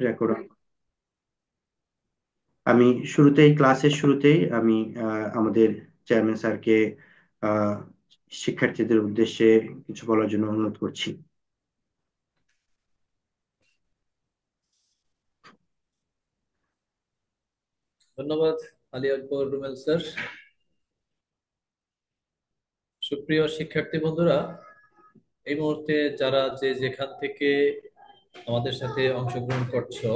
Record. আমি ক্লাসের শুরুতেই আমি আমাদের চেয়ারম্যান স্যারকে আহ, শিক্ষার্থীদের উদ্দেশ্যে কিছু বলার জন্য অনুরোধ করছি। ধন্যবাদ আলী আকবর রুমেল স্যার। সুপ্রিয় শিক্ষার্থী বন্ধুরা, এই মুহূর্তে যারা যে যেখান থেকে আমাদের সাথে অংশগ্রহণ করছো,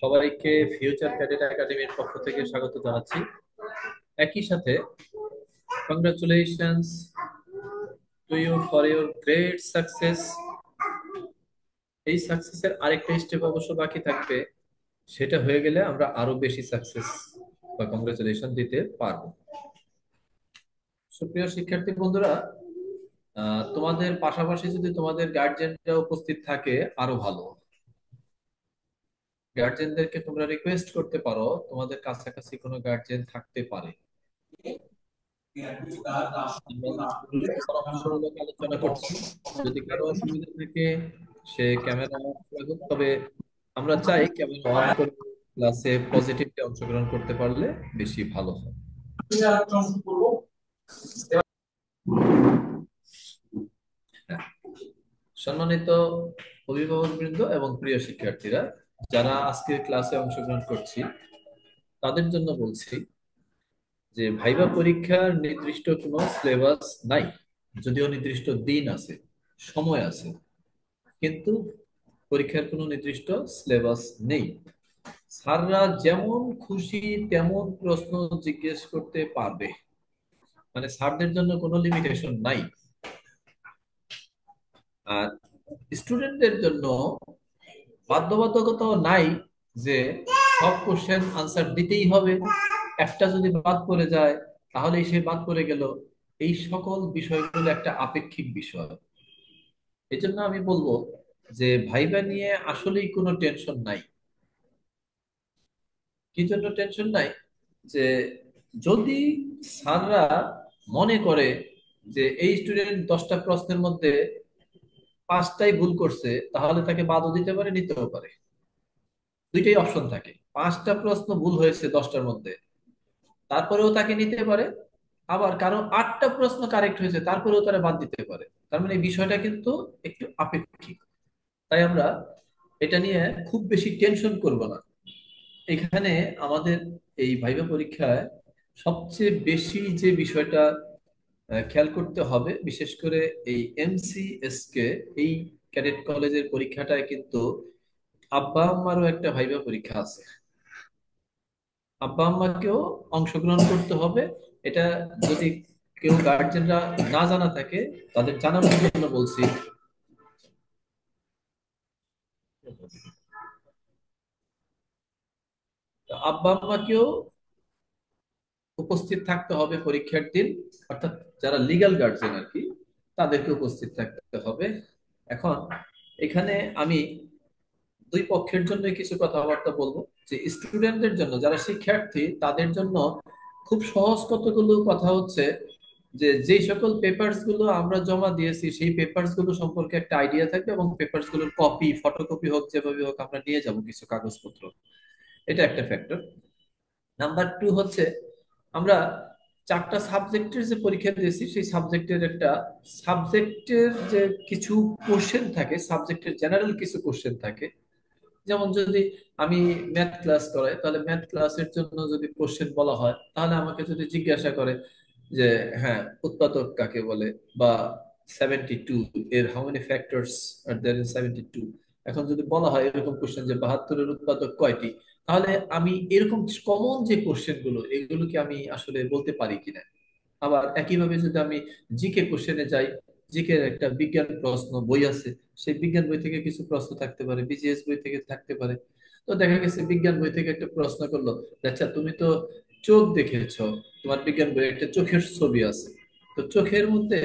সবাইকে ফিউচার ক্যাডেট একাডেমির পক্ষ থেকে স্বাগত জানাচ্ছি। একই সাথে congratulations to you for your great success. এই সাকসেসের আরেকটা স্টেপ অবশ্য বাকি থাকবে, সেটা হয়ে গেলে আমরা আরো বেশি সাকসেস বা কংগ্রাচুলেশন দিতে পারবো। সুপ্রিয় শিক্ষার্থী বন্ধুরা, তোমাদের পাশাপাশি যদি তোমাদের গার্জিয়ানরা উপস্থিত থাকে আরো ভালো। গার্জিয়ানদেরকে তোমরা রিকোয়েস্ট করতে পারো, তোমাদের কাছাকাছি কোনো গার্জিয়ান থাকতে পারে। আমরা পরামর্শমূলক আলোচনা করছি। যদি কারো অসুবিধা থাকে সে ক্যামেরা অন রাখুক, তবে আমরা চাই ক্যামেরা অন করে ক্লাসে পজিটিভলি অংশগ্রহণ করতে পারলে বেশি ভালো হয়। হ্যাঁ। সম্মানিত অভিভাবকবৃন্দ এবং প্রিয় শিক্ষার্থীরা, যারা আজকের ক্লাসে অংশগ্রহণ করছি, তাদের জন্য বলছি যে ভাইবা পরীক্ষার নির্দিষ্ট কোনো সিলেবাস নাই। যদিও নির্দিষ্ট দিন আছে, সময় আছে, কিন্তু পরীক্ষার কোনো নির্দিষ্ট সিলেবাস নেই। স্যাররা যেমন খুশি তেমন প্রশ্ন জিজ্ঞেস করতে পারবে, মানে স্যারদের জন্য কোনো লিমিটেশন নাই। আর স্টুডেন্টদের জন্য বাধ্যবাধকতাও নাই যে সব কোশ্চেন আনসার দিতেই হবে। একটা যদি বাদ পড়ে যায় তাহলেই সে বাদ পড়ে গেল। এই সকল বিষয়গুলো একটা আপেক্ষিক বিষয়। এই জন্য আমি বলবো যে ভাইবা নিয়ে আসলেই কোনো টেনশন নাই। কি জন্য টেনশন নাই? যে যদি স্যাররা মনে করে যে এই স্টুডেন্ট 10টা প্রশ্নের মধ্যে 5টাই ভুল করছে, তাহলে তাকে বাদও দিতে পারে, নিতেও পারে। দুইটাই অপশন থাকে। 5টা প্রশ্ন ভুল হয়েছে 10টার মধ্যে, তারপরেও তাকে নিতে পারে। আবার কারো 8টা প্রশ্ন কারেক্ট হয়েছে, তারপরেও তারা বাদ দিতে পারে। তার মানে এই বিষয়টা কিন্তু একটু আপেক্ষিক। তাই আমরা এটা নিয়ে খুব বেশি টেনশন করব না। এখানে আমাদের এই ভাইভা পরীক্ষায় সবচেয়ে বেশি যে বিষয়টা খেয়াল করতে হবে, বিশেষ করে এই এমসিএস কে, এই ক্যাডেট কলেজের পরীক্ষাটায় কিন্তু আব্বা আম্মারও একটা ভাইভা পরীক্ষা আছে। আব্বা আম্মাকেও অংশগ্রহণ করতে হবে। এটা যদি কেউ গার্জেনরা না জানা থাকে, তাদের জানানোর জন্য বলছি। তো আব্বা আম্মাকেও উপস্থিত থাকতে হবে পরীক্ষার দিন, অর্থাৎ যারা লিগ্যাল গার্জেন আর কি, তাদেরকে উপস্থিত থাকতে হবে। এখন এখানে আমি দুই পক্ষের জন্য কিছু কথাবার্তা বলবো। যে স্টুডেন্টদের জন্য, যারা শিক্ষার্থী, তাদের জন্য খুব সহজ কতগুলো কথা হচ্ছে যে যেই সকল পেপারস গুলো আমরা জমা দিয়েছি সেই পেপারস গুলো সম্পর্কে একটা আইডিয়া থাকবে, এবং পেপারস গুলোর কপি, ফটোকপি হোক, যেভাবে হোক আমরা নিয়ে যাব কিছু কাগজপত্র। এটা একটা ফ্যাক্টর। নাম্বার টু হচ্ছে, আমরা 4টা সাবজেক্টের যে পরীক্ষা দিয়েছি, সেই সাবজেক্টের একটা সাবজেক্টের যে কিছু কোশ্চেন থাকে, সাবজেক্টের জেনারেল কিছু কোশ্চেন থাকে। যেমন যদি আমি ম্যাথ ক্লাস করাই, তাহলে ম্যাথ ক্লাসের জন্য যদি কোশ্চেন বলা হয়, তাহলে আমাকে যদি জিজ্ঞাসা করে যে হ্যাঁ, উৎপাদক কাকে বলে, বা 72 এর how many factors are there in 72। এখন যদি বলা হয় এরকম কোশ্চেন যে 72-এর উৎপাদক কয়টি, তাহলে আমি এরকম কমন যে কোশ্চেন গুলো, এগুলো কি আমি আসলে বলতে পারি কিনা। আবার একইভাবে যদি আমি জিকে কোশ্চেনে যাই, জিকে একটা বিজ্ঞান প্রশ্ন বই আছে, সেই বিজ্ঞান বই থেকে কিছু প্রশ্ন থাকতে পারে, বিজিএস বই থেকে থাকতে পারে। তো দেখা গেছে বিজ্ঞান বই থেকে একটা প্রশ্ন করলো, আচ্ছা তুমি তো চোখ দেখেছো, তোমার বিজ্ঞান বই একটা চোখের ছবি আছে। তো চোখের মধ্যে,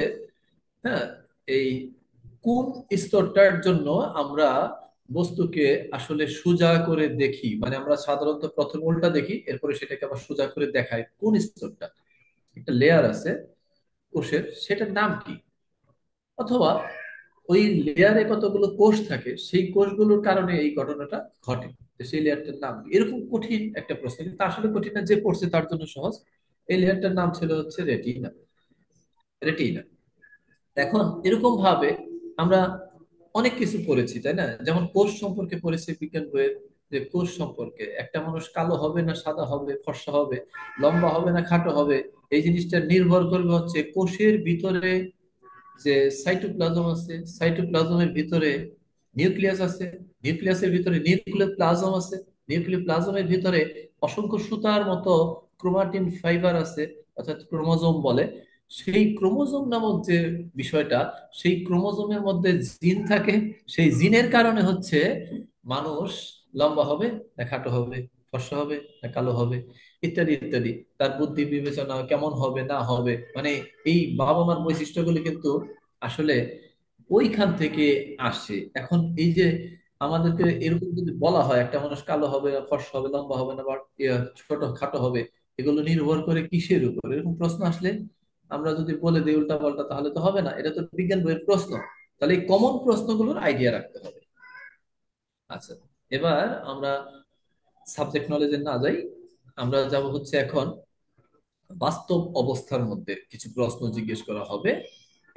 হ্যাঁ, এই কোন স্তরটার জন্য আমরা বস্তুকে আসলে সোজা করে দেখি, মানে আমরা সাধারণত প্রথম উল্টা দেখি, এরপরে সেটাকে আবার সোজা করে দেখায় কোন স্তরটা, একটা লেয়ার আছে কোষের, সেটার নাম কি? অথবা ওই লেয়ারে কতগুলো কোষ থাকে, সেই কোষগুলোর কারণে এই ঘটনাটা ঘটে। তো সেই লেয়ারটার নাম কি? এরকম কঠিন একটা প্রশ্ন, কিন্তু আসলে কঠিন না, যে পড়ছে তার জন্য সহজ। এই লেয়ারটার নাম ছিল হচ্ছে রেটিনা। রেটিনা। এখন এরকম ভাবে আমরা অনেক কিছু পড়েছি, তাই না? যেমন কোষ সম্পর্কে পড়েছি বিজ্ঞান বইয়ের, যে কোষ সম্পর্কে একটা মানুষ কালো হবে না সাদা হবে, ফর্সা হবে, লম্বা হবে না খাটো হবে, এই জিনিসটা নির্ভর করবে হচ্ছে কোষের ভিতরে যে সাইটোপ্লাজম আছে, সাইটোপ্লাজমের ভিতরে নিউক্লিয়াস আছে, নিউক্লিয়াসের ভিতরে নিউক্লিওপ্লাজম আছে, নিউক্লিওপ্লাজমের ভিতরে অসংখ্য সুতার মতো ক্রোমাটিন ফাইবার আছে, অর্থাৎ ক্রোমোজোম বলে। সেই ক্রোমোজোম নামক যে বিষয়টা, সেই ক্রোমোজোমের মধ্যে জিন থাকে। সেই জিনের কারণে হচ্ছে মানুষ লম্বা হবে না খাটো হবে, ফর্সা হবে না কালো হবে, ইত্যাদি ইত্যাদি। তার বুদ্ধি বিবেচনা কেমন হবে না হবে, মানে এই বাবা মার বৈশিষ্ট্যগুলো কিন্তু আসলে ওইখান থেকে আসে। এখন এই যে আমাদেরকে এরকম যদি বলা হয় একটা মানুষ কালো হবে না ফর্সা হবে লম্বা হবে না বা ছোট খাটো হবে, এগুলো নির্ভর করে কিসের উপর, এরকম প্রশ্ন আসলে আমরা যদি বলে দিই উল্টা পাল্টা, তাহলে তো হবে না। এটা তো বিজ্ঞান বইয়ের প্রশ্ন। তাহলে এই কমন প্রশ্নগুলোর আইডিয়া রাখতে হবে। আচ্ছা, এবার আমরা সাবজেক্ট নলেজে না যাই, আমরা যাব হচ্ছে এখন বাস্তব অবস্থার মধ্যে কিছু প্রশ্ন জিজ্ঞেস করা হবে।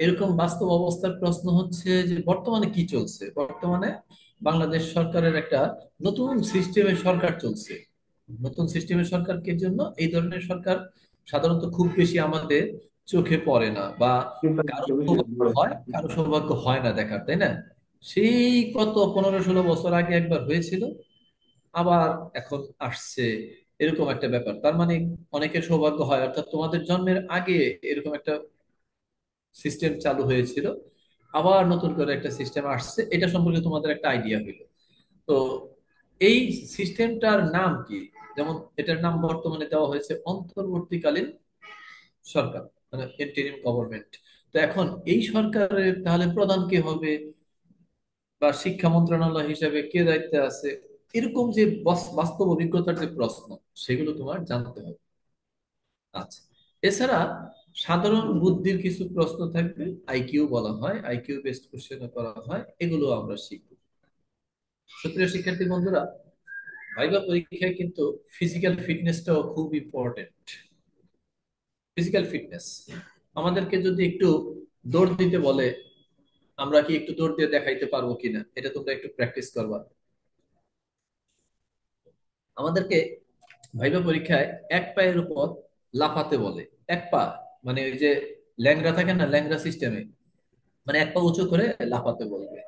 এরকম বাস্তব অবস্থার প্রশ্ন হচ্ছে যে বর্তমানে কি চলছে। বর্তমানে বাংলাদেশ সরকারের একটা নতুন সিস্টেমের সরকার চলছে। নতুন সিস্টেমের সরকারকে জন্য এই ধরনের সরকার সাধারণত খুব বেশি আমাদের চোখে পড়ে না, বা কিন্তু কারো তুমি যেটা সৌভাগ্য বলেছো, হয় কারো সৌভাগ্য হয় না দেখার, তাই না? সেই কত 15-16 বছর আগে একবার হয়েছিল, আবার এখন আসছে, এরকম একটা ব্যাপার। তার মানে অনেকের সৌভাগ্য হয়, অর্থাৎ তোমাদের জন্মের আগে এরকম একটা সিস্টেম চালু হয়েছিল, আবার নতুন করে একটা সিস্টেম আসছে, এটা সম্পর্কে তোমাদের একটা আইডিয়া হইলো। তো এই সিস্টেমটার নাম কি? যেমন এটার নাম বর্তমানে দেওয়া হয়েছে অন্তর্বর্তীকালীন সরকার, মানে ইন্টারিম গভর্নমেন্ট। তো এখন এই সরকারের তাহলে প্রধান কে হবে, বা শিক্ষা মন্ত্রণালয় হিসেবে কে দায়িত্বে আছে, এরকম যে বাস্তব অভিজ্ঞতার যে প্রশ্ন, সেগুলো তোমার জানতে হবে। আচ্ছা, এছাড়া সাধারণ বুদ্ধির কিছু প্রশ্ন থাকবে, আইকিউ বলা হয়, আইকিউ বেসড কোশ্চেন করা হয়, এগুলো আমরা শিখব। সুপ্রিয় শিক্ষার্থী বন্ধুরা, ভাইবা পরীক্ষায় কিন্তু ফিজিক্যাল ফিটনেসটাও খুব ইম্পর্টেন্ট। ফিজিক্যাল ফিটনেস, আমাদেরকে যদি একটু দৌড় দিতে বলে, আমরা কি একটু দৌড় দিয়ে দেখাইতে পারবো কিনা, এটা তোমরা একটু প্র্যাকটিস করবা। আমাদেরকে ভাইবা পরীক্ষায় এক পায়ের উপর লাফাতে বলে। এক পা, মানে ওই যে ল্যাংড়া থাকে না, ল্যাংড়া সিস্টেমে, মানে এক পা উঁচু করে লাফাতে বলবে।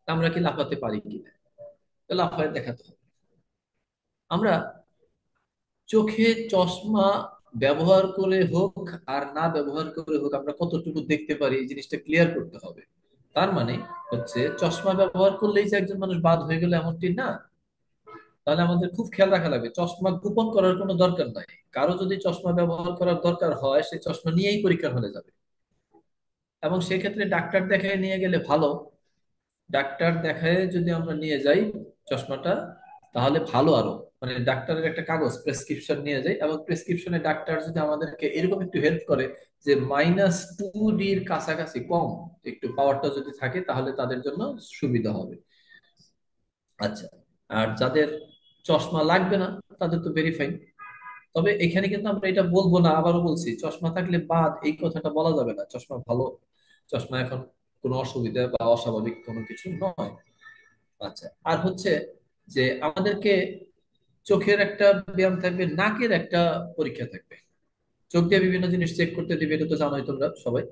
তা আমরা কি লাফাতে পারি কিনা, তো লাফায় দেখাতে হবে। আমরা চোখে চশমা ব্যবহার করে হোক আর না ব্যবহার করে হোক, আমরা কতটুকু দেখতে পারি এই জিনিসটা ক্লিয়ার করতে হবে। তার মানে হচ্ছে চশমা ব্যবহার করলেই যে একজন মানুষ বাদ হয়ে গেল এমনটি না। তাহলে আমাদের খুব খেয়াল রাখা লাগবে, চশমা গোপন করার কোনো দরকার নাই। কারো যদি চশমা ব্যবহার করার দরকার হয়, সে চশমা নিয়েই পরীক্ষার হলে যাবে। এবং সেক্ষেত্রে ডাক্তার দেখায় নিয়ে গেলে ভালো। ডাক্তার দেখায় যদি আমরা নিয়ে যাই চশমাটা, তাহলে ভালো আরো। মানে ডাক্তারের একটা কাগজ প্রেসক্রিপশন নিয়ে যাই, এবং প্রেসক্রিপশনে ডাক্তার যদি আমাদেরকে এরকম একটু হেল্প করে যে -2 ডির কাছাকাছি কম একটু পাওয়ারটা যদি থাকে, তাহলে তাদের জন্য সুবিধা হবে। আচ্ছা, আর যাদের চশমা লাগবে না, তাদের তো ভেরিফাই। তবে এখানে কিন্তু আমরা এটা বলবো না, আবারও বলছি, চশমা থাকলে বাদ এই কথাটা বলা যাবে না। চশমা ভালো, চশমা এখন কোনো অসুবিধা বা অস্বাভাবিক কোনো কিছু নয়। আচ্ছা, আর হচ্ছে যে আমাদেরকে চোখের একটা ব্যায়াম থাকবে, নাকের একটা পরীক্ষা থাকবে। চোখ দিয়ে বিভিন্ন জিনিস চেক করতে দিবে, এটা তো জানোই তোমরা সবাই।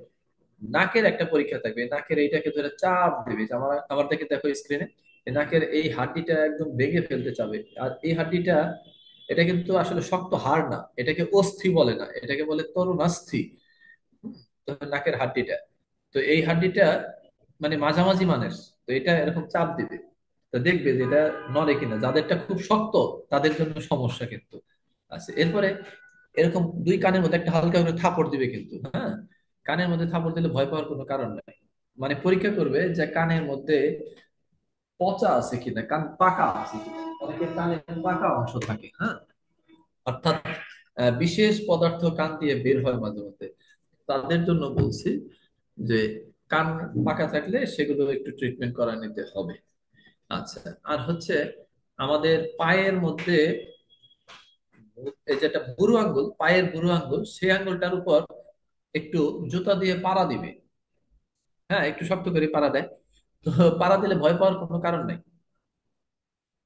নাকের একটা পরীক্ষা থাকবে, নাকের এইটাকে ধরে চাপ দেবে, যে আমার আমার দেখে দেখো স্ক্রিনে, নাকের এই হাড্ডিটা একদম ভেঙে ফেলতে চাবে। আর এই হাড্ডিটা, এটা কিন্তু আসলে শক্ত হাড় না, এটাকে অস্থি বলে না, এটাকে বলে তরুণাস্থি। তো নাকের হাড্ডিটা, তো এই হাড্ডিটা মানে মাঝামাঝি মানের, তো এটা এরকম চাপ দিবে, তো দেখবে যে এটা নড়ে কিনা। যাদেরটা খুব শক্ত তাদের জন্য সমস্যা কিন্তু আছে। এরপরে এরকম দুই কানের মধ্যে একটা হালকা করে থাপড় দিবে কিন্তু, হ্যাঁ। কানের মধ্যে থাপড় দিলে ভয় পাওয়ার কোনো কারণ নাই। মানে পরীক্ষা করবে যে কানের মধ্যে পচা আছে কিনা, কান পাকা আছে কিনা। অনেকের কানের পাকা অংশ থাকে, হ্যাঁ, অর্থাৎ বিশেষ পদার্থ কান দিয়ে বের হয় মাঝে মধ্যে। তাদের জন্য বলছি যে কান পাকা থাকলে সেগুলো একটু ট্রিটমেন্ট করা নিতে হবে। আচ্ছা, আর হচ্ছে আমাদের পায়ের মধ্যে এই যেটা বুড়ো আঙ্গুল, পায়ের বুড়ো আঙ্গুল, সেই আঙ্গুলটার উপর একটু জুতা দিয়ে পাড়া দিবে। হ্যাঁ, একটু শক্ত করে পাড়া দেয়। তো পাড়া দিলে ভয় পাওয়ার কোনো কারণ নাই।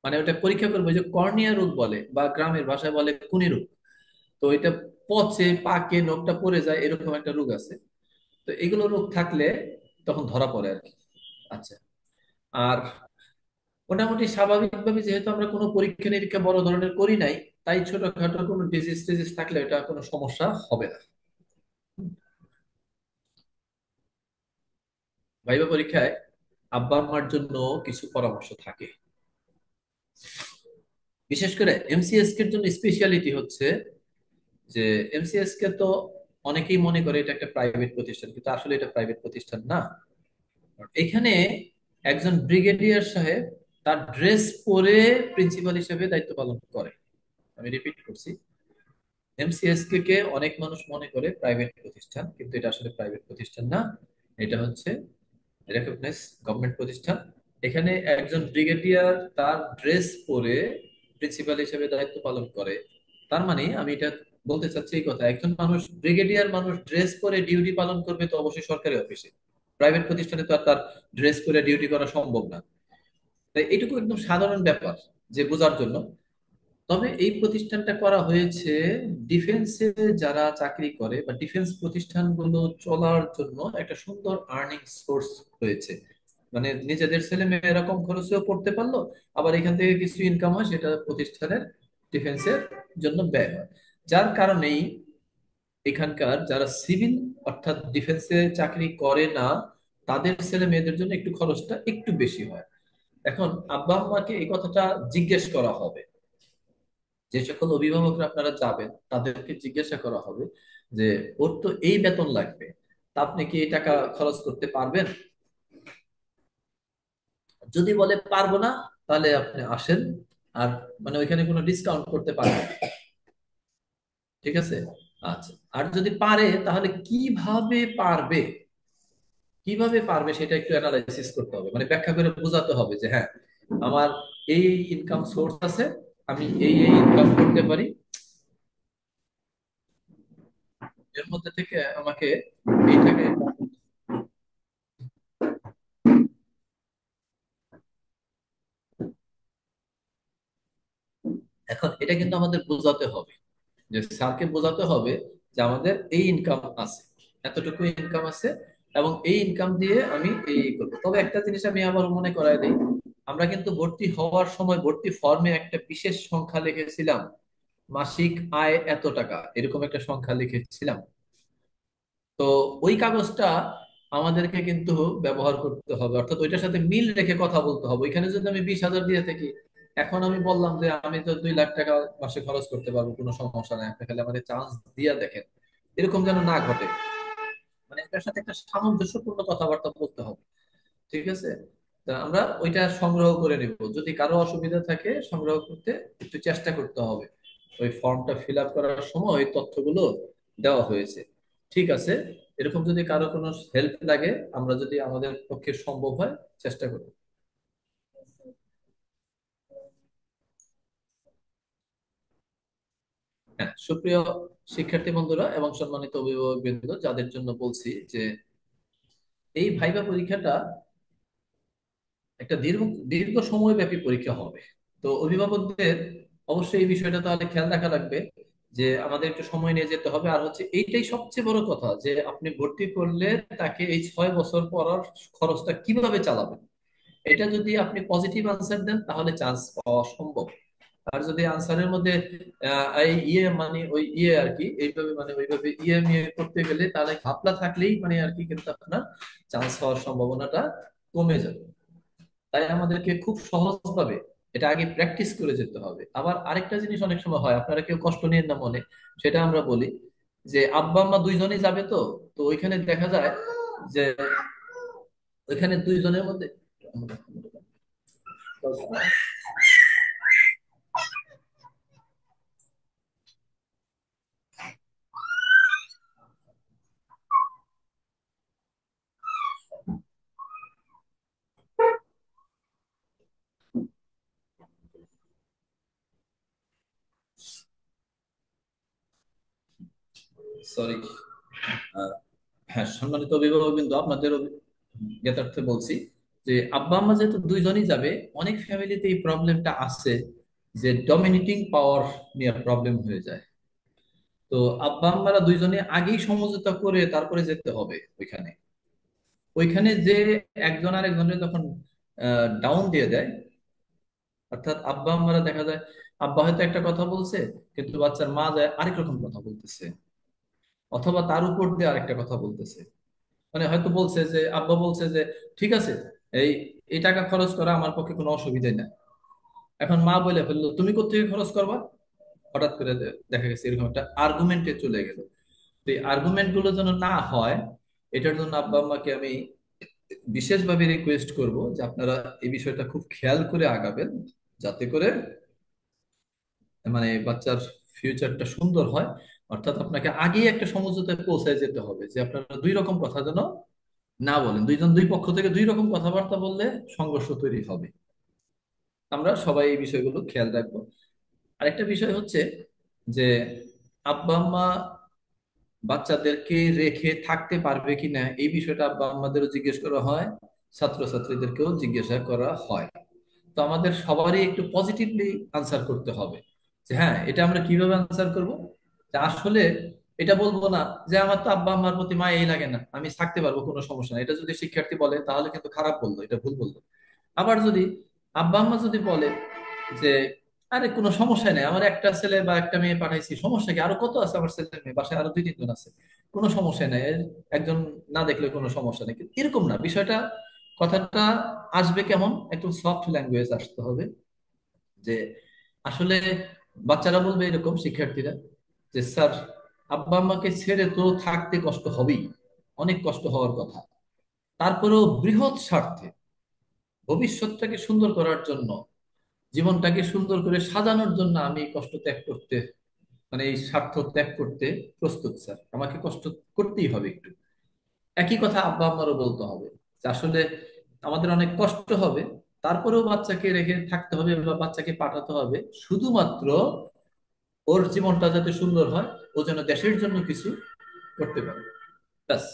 মানে ওটা পরীক্ষা করবে, যে কর্নিয়া রোগ বলে বা গ্রামের ভাষায় বলে কুনি রোগ। তো এটা পচে পাকে নখটা পড়ে যায়, এরকম একটা রোগ আছে। তো এগুলো রোগ থাকলে তখন ধরা পড়ে আর কি। আচ্ছা, আর মোটামুটি স্বাভাবিকভাবে যেহেতু আমরা কোনো পরীক্ষা নিরীক্ষা বড় ধরনের করি নাই, তাই ছোটখাটো কোনো ডিজিজ টিজিজ থাকলে এটা কোনো সমস্যা হবে না। ভাইবা পরীক্ষায় আব্বা আম্মার জন্য কিছু পরামর্শ থাকে। বিশেষ করে এমসিএস এর জন্য স্পেশালিটি হচ্ছে যে এমসিএস কে তো অনেকেই মনে করে এটা একটা প্রাইভেট প্রতিষ্ঠান, কিন্তু আসলে এটা প্রাইভেট প্রতিষ্ঠান না। এখানে একজন ব্রিগেডিয়ার সাহেব তার ড্রেস পরে প্রিন্সিপাল হিসেবে দায়িত্ব পালন করে। আমি রিপিট করছি, এমসিএসকে কে অনেক মানুষ মনে করে প্রাইভেট প্রতিষ্ঠান, কিন্তু এটা আসলে প্রাইভেট প্রতিষ্ঠান না। এটা হচ্ছে রেকগনাইজ গভর্নমেন্ট প্রতিষ্ঠান। এখানে একজন ব্রিগেডিয়ার তার ড্রেস পরে প্রিন্সিপাল হিসেবে দায়িত্ব পালন করে। তার মানে আমি এটা বলতে চাচ্ছি এই কথা, একজন মানুষ, ব্রিগেডিয়ার মানুষ ড্রেস পরে ডিউটি পালন করবে তো অবশ্যই সরকারি অফিসে। প্রাইভেট প্রতিষ্ঠানে তো আর তার ড্রেস পরে ডিউটি করা সম্ভব না। তাই এটুকু একদম সাধারণ ব্যাপার যে বোঝার জন্য। তবে এই প্রতিষ্ঠানটা করা হয়েছে ডিফেন্সে যারা চাকরি করে বা ডিফেন্স প্রতিষ্ঠানগুলো চলার জন্য একটা সুন্দর আর্নিং সোর্স হয়েছে। মানে নিজেদের ছেলে মেয়েরা কম খরচেও পড়তে পারলো, আবার এখান থেকে কিছু ইনকাম হয়, সেটা প্রতিষ্ঠানের ডিফেন্সের জন্য ব্যয় হয়। যার কারণেই এখানকার যারা সিভিল অর্থাৎ ডিফেন্সে চাকরি করে না, তাদের ছেলে মেয়েদের জন্য একটু খরচটা একটু বেশি হয়। এখন আব্বা আম্মাকে এই কথাটা জিজ্ঞেস করা হবে, যে সকল অভিভাবকরা আপনারা যাবেন তাদেরকে জিজ্ঞাসা করা হবে যে ওর তো এই বেতন লাগবে, তা আপনি কি এই টাকা খরচ করতে পারবেন? যদি বলে পারবো না, তাহলে আপনি আসেন, আর মানে ওইখানে কোনো ডিসকাউন্ট করতে পারবেন না। ঠিক আছে? আচ্ছা, আর যদি পারে তাহলে কিভাবে পারবে, কিভাবে পারবে সেটা একটু অ্যানালাইসিস করতে হবে, মানে ব্যাখ্যা করে বোঝাতে হবে যে হ্যাঁ, আমার এই ইনকাম সোর্স আছে, আমি এই ইনকাম করতে পারি, এর মধ্যে থেকে আমাকে এই টাকা। এখন এটা কিন্তু আমাদের বোঝাতে হবে, যে স্যারকে বোঝাতে হবে যে আমাদের এই ইনকাম আছে, এতটুকু ইনকাম আছে, এবং এই ইনকাম দিয়ে আমি এই করবো। তবে একটা জিনিস আমি আবার মনে করাই দিই, আমরা কিন্তু ভর্তি হওয়ার সময় ভর্তি ফর্মে একটা বিশেষ সংখ্যা লিখেছিলাম, মাসিক আয় এত টাকা, এরকম একটা সংখ্যা লিখেছিলাম। তো ওই কাগজটা আমাদেরকে কিন্তু ব্যবহার করতে হবে, অর্থাৎ ওইটার সাথে মিল রেখে কথা বলতে হবে। ওইখানে যদি আমি 20,000 দিয়ে থাকি, এখন আমি বললাম যে আমি তো 2 লাখ টাকা মাসে খরচ করতে পারবো, কোনো সমস্যা নাই, আপনি খালি আমাদের চান্স দিয়ে দেখেন, এরকম যেন না ঘটে। মানে এটার সাথে একটা সামঞ্জস্যপূর্ণ কথাবার্তা বলতে হবে। ঠিক আছে? তা আমরা ওইটা সংগ্রহ করে নিব, যদি কারো অসুবিধা থাকে সংগ্রহ করতে একটু চেষ্টা করতে হবে। ওই ফর্মটা ফিল আপ করার সময় ওই তথ্যগুলো দেওয়া হয়েছে। ঠিক আছে? এরকম যদি কারো কোনো হেল্প লাগে, আমরা যদি আমাদের পক্ষে সম্ভব হয় চেষ্টা করব। হ্যাঁ, সুপ্রিয় শিক্ষার্থী বন্ধুরা এবং সম্মানিত অভিভাবক বৃন্দ, যাদের জন্য বলছি যে এই ভাইবা পরীক্ষাটা একটা দীর্ঘ দীর্ঘ সময়ব্যাপী পরীক্ষা হবে। তো অভিভাবকদের অবশ্যই এই বিষয়টা তাহলে খেয়াল রাখা লাগবে, যে আমাদের একটু সময় নিয়ে যেতে হবে। আর হচ্ছে এইটাই সবচেয়ে বড় কথা, যে আপনি ভর্তি করলে তাকে এই 6 বছর পড়ার খরচটা কিভাবে চালাবেন। এটা যদি আপনি পজিটিভ আনসার দেন তাহলে চান্স পাওয়া সম্ভব। আর যদি আনসারের মধ্যে এই ইয়ে মানে ওই ইয়ে আর কি, এইভাবে মানে ওইভাবে ইয়ে মিয়ে করতে গেলে, তাহলে ঘাপলা থাকলেই মানে আর কি, কিন্তু আপনার চান্স হওয়ার সম্ভাবনাটা কমে যাবে। তাই আমাদেরকে খুব সহজভাবে এটা আগে প্র্যাকটিস করে যেতে হবে। আবার আরেকটা জিনিস অনেক সময় হয়, আপনারা কেউ কষ্ট নিয়েন না মনে, সেটা আমরা বলি, যে আব্বা আম্মা দুইজনেই যাবে, তো তো ওইখানে দেখা যায় যে ওইখানে দুইজনের মধ্যে সরি। হ্যাঁ, সম্মানিত অভিভাবক কিন্তু আপনাদের জ্ঞাতার্থে বলছি যে আব্বা আম্মা যেহেতু দুইজনই যাবে, অনেক ফ্যামিলিতে এই প্রবলেমটা আছে যে ডমিনেটিং পাওয়ার নিয়ে প্রবলেম হয়ে যায়। তো আব্বা আম্মারা দুইজনে আগেই সমঝোতা করে তারপরে যেতে হবে ওইখানে। ওইখানে যে একজন আর একজনের যখন ডাউন দিয়ে দেয়, অর্থাৎ আব্বা আম্মারা দেখা যায় আব্বা হয়তো একটা কথা বলছে, কিন্তু বাচ্চার মা যায় আরেক রকম কথা বলতেছে, অথবা তার উপর দিয়ে আরেকটা কথা বলতেছে। মানে হয়তো বলছে যে আব্বা বলছে যে ঠিক আছে, এই এই টাকা খরচ করা আমার পক্ষে কোনো অসুবিধাই না। এখন মা বলে ফেললো তুমি কোত্থেকে খরচ করবা। হঠাৎ করে দেখা গেছে এরকম একটা আর্গুমেন্টে চলে গেল। তো এই আর্গুমেন্ট গুলো যেন না হয়, এটার জন্য আব্বা আম্মাকে আমি বিশেষভাবে রিকোয়েস্ট করব যে আপনারা এই বিষয়টা খুব খেয়াল করে আগাবেন, যাতে করে মানে বাচ্চার ফিউচারটা সুন্দর হয়। অর্থাৎ আপনাকে আগেই একটা সমঝোতায় পৌঁছায় যেতে হবে যে আপনারা দুই রকম কথা যেন না বলেন, দুইজন দুই পক্ষ থেকে দুই রকম কথাবার্তা বললে সংঘর্ষ তৈরি হবে। আমরা সবাই এই বিষয়গুলো খেয়াল রাখবো। আরেকটা বিষয় হচ্ছে যে আব্বা আম্মা বাচ্চাদেরকে রেখে থাকতে পারবে কিনা এই বিষয়টা আব্বা আম্মাদেরও জিজ্ঞেস করা হয়, ছাত্রছাত্রীদেরকেও জিজ্ঞাসা করা হয়। তো আমাদের সবারই একটু পজিটিভলি আনসার করতে হবে যে হ্যাঁ, এটা আমরা কিভাবে আনসার করব। যে আসলে এটা বলবো না যে আমার তো আব্বা আম্মার প্রতি মায়া এই লাগে না, আমি থাকতে পারবো, কোনো সমস্যা নাই। এটা যদি শিক্ষার্থী বলে তাহলে কিন্তু খারাপ বললো, এটা ভুল বললো। আবার যদি আব্বা আম্মা যদি বলে যে আরে কোনো সমস্যা নেই, আমার একটা ছেলে বা একটা মেয়ে পাঠাইছি, সমস্যা কি, আরো কত আছে আমার ছেলে মেয়ে, বাসায় আরো দুই তিনজন আছে, কোনো সমস্যা নেই, একজন না দেখলে কোনো সমস্যা নেই। কিন্তু এরকম না বিষয়টা, কথাটা আসবে কেমন, একটু সফট ল্যাঙ্গুয়েজ আসতে হবে। যে আসলে বাচ্চারা বলবে এরকম, শিক্ষার্থীরা, যে স্যার আব্বা আম্মাকে ছেড়ে তো থাকতে কষ্ট হবেই, অনেক কষ্ট হওয়ার কথা, তারপরেও বৃহৎ স্বার্থে ভবিষ্যৎটাকে সুন্দর করার জন্য, জীবনটাকে সুন্দর করে সাজানোর জন্য আমি এই কষ্ট ত্যাগ করতে, মানে এই স্বার্থ ত্যাগ করতে প্রস্তুত স্যার, আমাকে কষ্ট করতেই হবে একটু। একই কথা আব্বা আম্মারও বলতে হবে যে আসলে আমাদের অনেক কষ্ট হবে, তারপরেও বাচ্চাকে রেখে থাকতে হবে বা বাচ্চাকে পাঠাতে হবে, শুধুমাত্র ওর জীবনটা যাতে সুন্দর হয়, ও যেন দেশের জন্য কিছু করতে পারে। ব্যাস,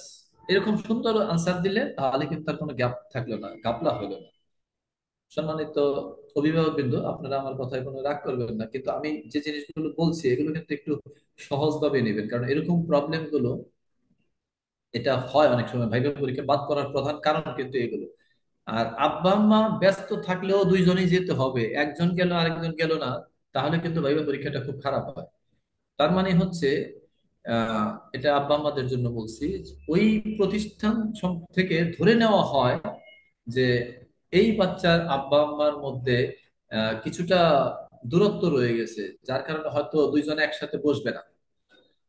এরকম সুন্দর আনসার দিলে তাহলে কিন্তু তার কোনো গ্যাপ থাকলো না, গাপলা হলো না। সম্মানিত অভিভাবক বিন্দু, আপনারা আমার কথায় কোনো রাগ করবেন না, কিন্তু আমি যে জিনিসগুলো বলছি এগুলো কিন্তু একটু সহজভাবে নেবেন, কারণ এরকম প্রবলেম গুলো এটা হয় অনেক সময়, ভাইবা পরীক্ষা বাদ করার প্রধান কারণ কিন্তু এগুলো। আর আব্বা আম্মা ব্যস্ত থাকলেও দুইজনেই যেতে হবে, একজন গেল আরেকজন গেল না, তাহলে কিন্তু ভাইবা পরীক্ষাটা খুব খারাপ হয়। তার মানে হচ্ছে এটা আব্বা আম্মাদের জন্য বলছি, ওই প্রতিষ্ঠান থেকে ধরে নেওয়া হয় যে এই বাচ্চার আব্বা আম্মার মধ্যে কিছুটা দূরত্ব রয়ে গেছে, যার কারণে হয়তো দুইজনে একসাথে বসবে না,